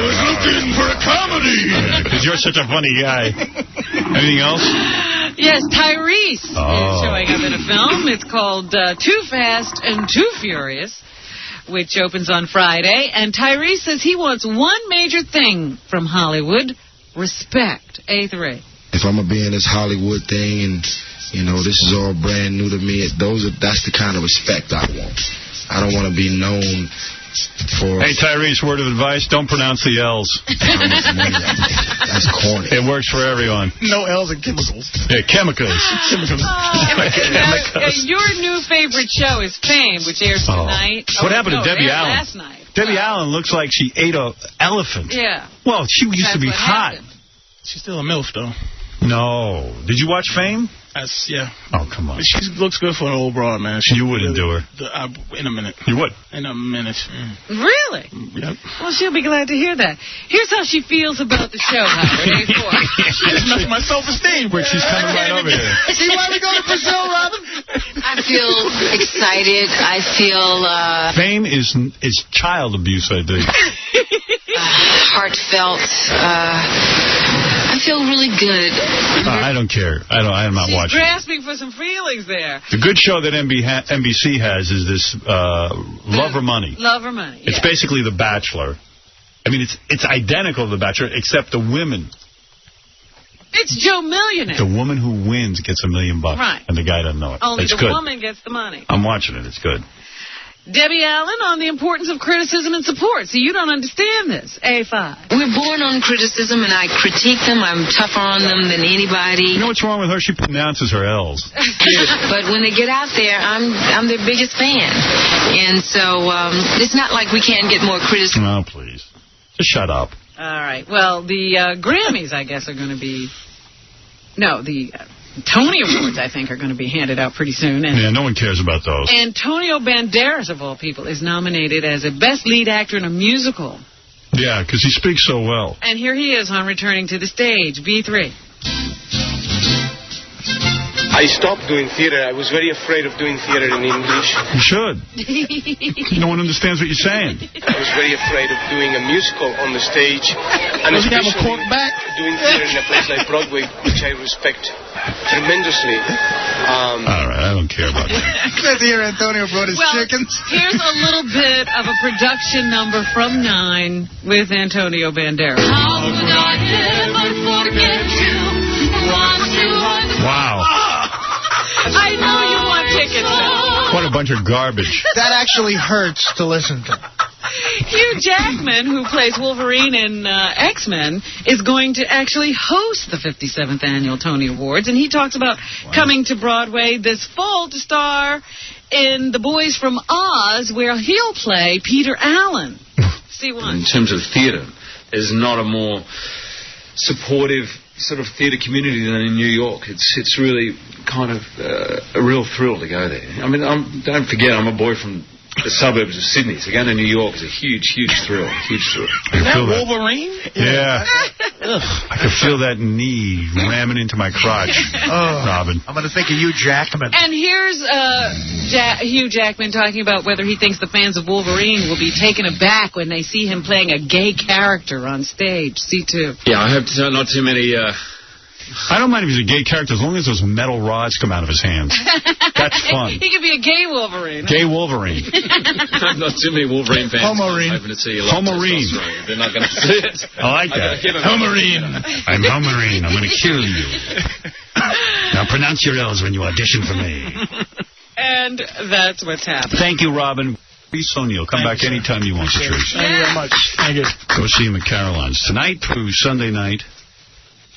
Speaker 4: was looking for a comedy.
Speaker 1: Because you're such a funny guy. Anything else?
Speaker 3: Yes, Tyrese is showing up in a film. It's called Too Fast and Too Furious, which opens on Friday. And Tyrese says he wants one major thing from Hollywood: respect. A3.
Speaker 15: If I'm going to be in this Hollywood thing and, you know, this is all brand new to me, that's the kind of respect I want. I don't want to be known for...
Speaker 1: Hey, Tyrese, word of advice, don't pronounce the L's.
Speaker 15: That's corny.
Speaker 1: It works for everyone.
Speaker 2: No L's and chemicals.
Speaker 1: Yeah, chemicals.
Speaker 3: Your new favorite show is Fame, which airs tonight.
Speaker 1: What happened to Debbie Allen?
Speaker 3: Last night.
Speaker 1: Debbie Allen looks like she ate an elephant.
Speaker 3: Yeah.
Speaker 1: Well, she used to be hot.
Speaker 3: Happened.
Speaker 2: She's still a MILF, though.
Speaker 1: No. Did you watch Fame?
Speaker 2: Yeah.
Speaker 1: Oh, come on.
Speaker 2: She looks good for an old broad, man.
Speaker 1: You wouldn't do her.
Speaker 2: In a minute.
Speaker 1: You would?
Speaker 2: In a minute.
Speaker 3: Really?
Speaker 2: Yep.
Speaker 3: Well, she'll be glad to hear that. Here's how she feels about the show, Howard.
Speaker 2: She's messing my self-esteem.
Speaker 1: Rick, she's coming right over here.
Speaker 4: See why we go to Brazil, Robin?
Speaker 16: I feel excited. I feel...
Speaker 1: Fame is child abuse, I think.
Speaker 16: Heartfelt. I feel really good.
Speaker 1: I don't care. I'm not watching.
Speaker 3: Grasping for some feelings there.
Speaker 1: The good show that NBC has is this Love or Money.
Speaker 3: Love or Money.
Speaker 1: It's basically The Bachelor. I mean, it's identical to The Bachelor, except the women.
Speaker 3: It's Joe Millionaire.
Speaker 1: The woman who wins gets $1 million.
Speaker 3: Right.
Speaker 1: And the guy doesn't know it.
Speaker 3: Only
Speaker 1: it's
Speaker 3: the
Speaker 1: good.
Speaker 3: woman gets the money.
Speaker 1: I'm watching it. It's good.
Speaker 3: Debbie Allen on the importance of criticism and support. So you don't understand this. A5.
Speaker 16: We're born on criticism, and I critique them. I'm tougher on them than anybody.
Speaker 1: You know what's wrong with her? She pronounces her L's.
Speaker 16: But when they get out there, I'm their biggest fan. And so it's not like we can't get more criticism.
Speaker 1: Oh, please. Just shut up.
Speaker 3: All right. Well, the Grammys, I guess, are going to be... No, the... Tony Awards, I think, are going to be handed out pretty soon. And
Speaker 1: yeah, no one cares about those.
Speaker 3: Antonio Banderas, of all people, is nominated as a Best Lead Actor in a Musical.
Speaker 1: Yeah, because he speaks so well.
Speaker 3: And here he is on returning to the stage, B3.
Speaker 17: I stopped doing theater. I was very afraid of doing theater in English.
Speaker 1: You should. No one understands what you're saying.
Speaker 17: I was very afraid of doing a musical on the stage. And
Speaker 2: does he have a cork back?
Speaker 17: Doing theater in a place like Broadway, which I respect tremendously.
Speaker 1: All right, I don't care about that.
Speaker 4: Glad to hear Antonio brought his chickens.
Speaker 3: Here's a little bit of a production number from 9 with Antonio Banderas. How could I ever forget you?
Speaker 1: Wow.
Speaker 3: I know you want tickets now.
Speaker 1: What a bunch of garbage.
Speaker 4: That actually hurts to listen to.
Speaker 3: Hugh Jackman, who plays Wolverine in X-Men, is going to actually host the 57th Annual Tony Awards, and he talks about coming to Broadway this fall to star in The Boys from Oz, where he'll play Peter Allen. C1.
Speaker 18: In terms of theatre, there's not a more supportive sort of theatre community than in New York. It's really kind of a real thrill to go there. I mean, don't forget, I'm a boy from the suburbs of Sydney, so going to New York is a huge, huge thrill. Huge thrill.
Speaker 2: Is that Wolverine?
Speaker 1: Yeah. I can feel that knee ramming into my crotch, Robin.
Speaker 4: I'm going to think of Hugh Jackman.
Speaker 3: And here's Hugh Jackman talking about whether he thinks the fans of Wolverine will be taken aback when they see him playing a gay character on stage. C2.
Speaker 18: Yeah, I hope not too many...
Speaker 1: I don't mind if he's a gay character as long as those metal rods come out of his hands. That's fun.
Speaker 3: He could be a gay Wolverine.
Speaker 1: Gay Wolverine.
Speaker 18: Not too many Wolverine fans.
Speaker 1: Homerine.
Speaker 18: I'm hoping to see a lot of testosterone. They're not going to see it.
Speaker 1: I like that. Homerine. I'm Homerine. I'm going to kill you. Now pronounce your L's when you audition for me.
Speaker 3: And that's what's happening.
Speaker 1: Thank you, Robin. Patrice O'Neal. Come back anytime you want, Patrice.
Speaker 2: Thank you very much. Thank you.
Speaker 1: Go see him at Caroline's tonight through Sunday night.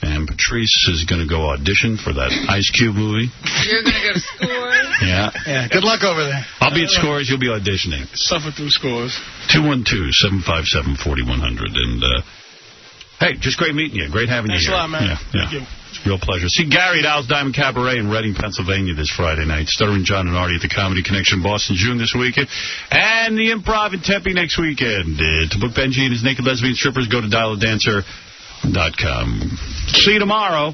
Speaker 1: And Patrice is going to go audition for that Ice Cube movie.
Speaker 3: You're going to go to Scores?
Speaker 1: Yeah.
Speaker 4: Good luck over there.
Speaker 1: I'll be at Scores. You'll be auditioning.
Speaker 2: Suffer through Scores.
Speaker 1: 212-757-4100. And, hey, just great meeting you. Great having you here.
Speaker 2: Thanks a lot, man.
Speaker 1: Yeah.
Speaker 2: Thank you.
Speaker 1: It's a real pleasure. See Gary at Al's Diamond Cabaret in Reading, Pennsylvania this Friday night. Stuttering John and Artie at the Comedy Connection Boston June this weekend. And the Improv in Tempe next weekend. To book Benji and his Naked Lesbian Strippers, go to Dial-A-Dancer. See you tomorrow.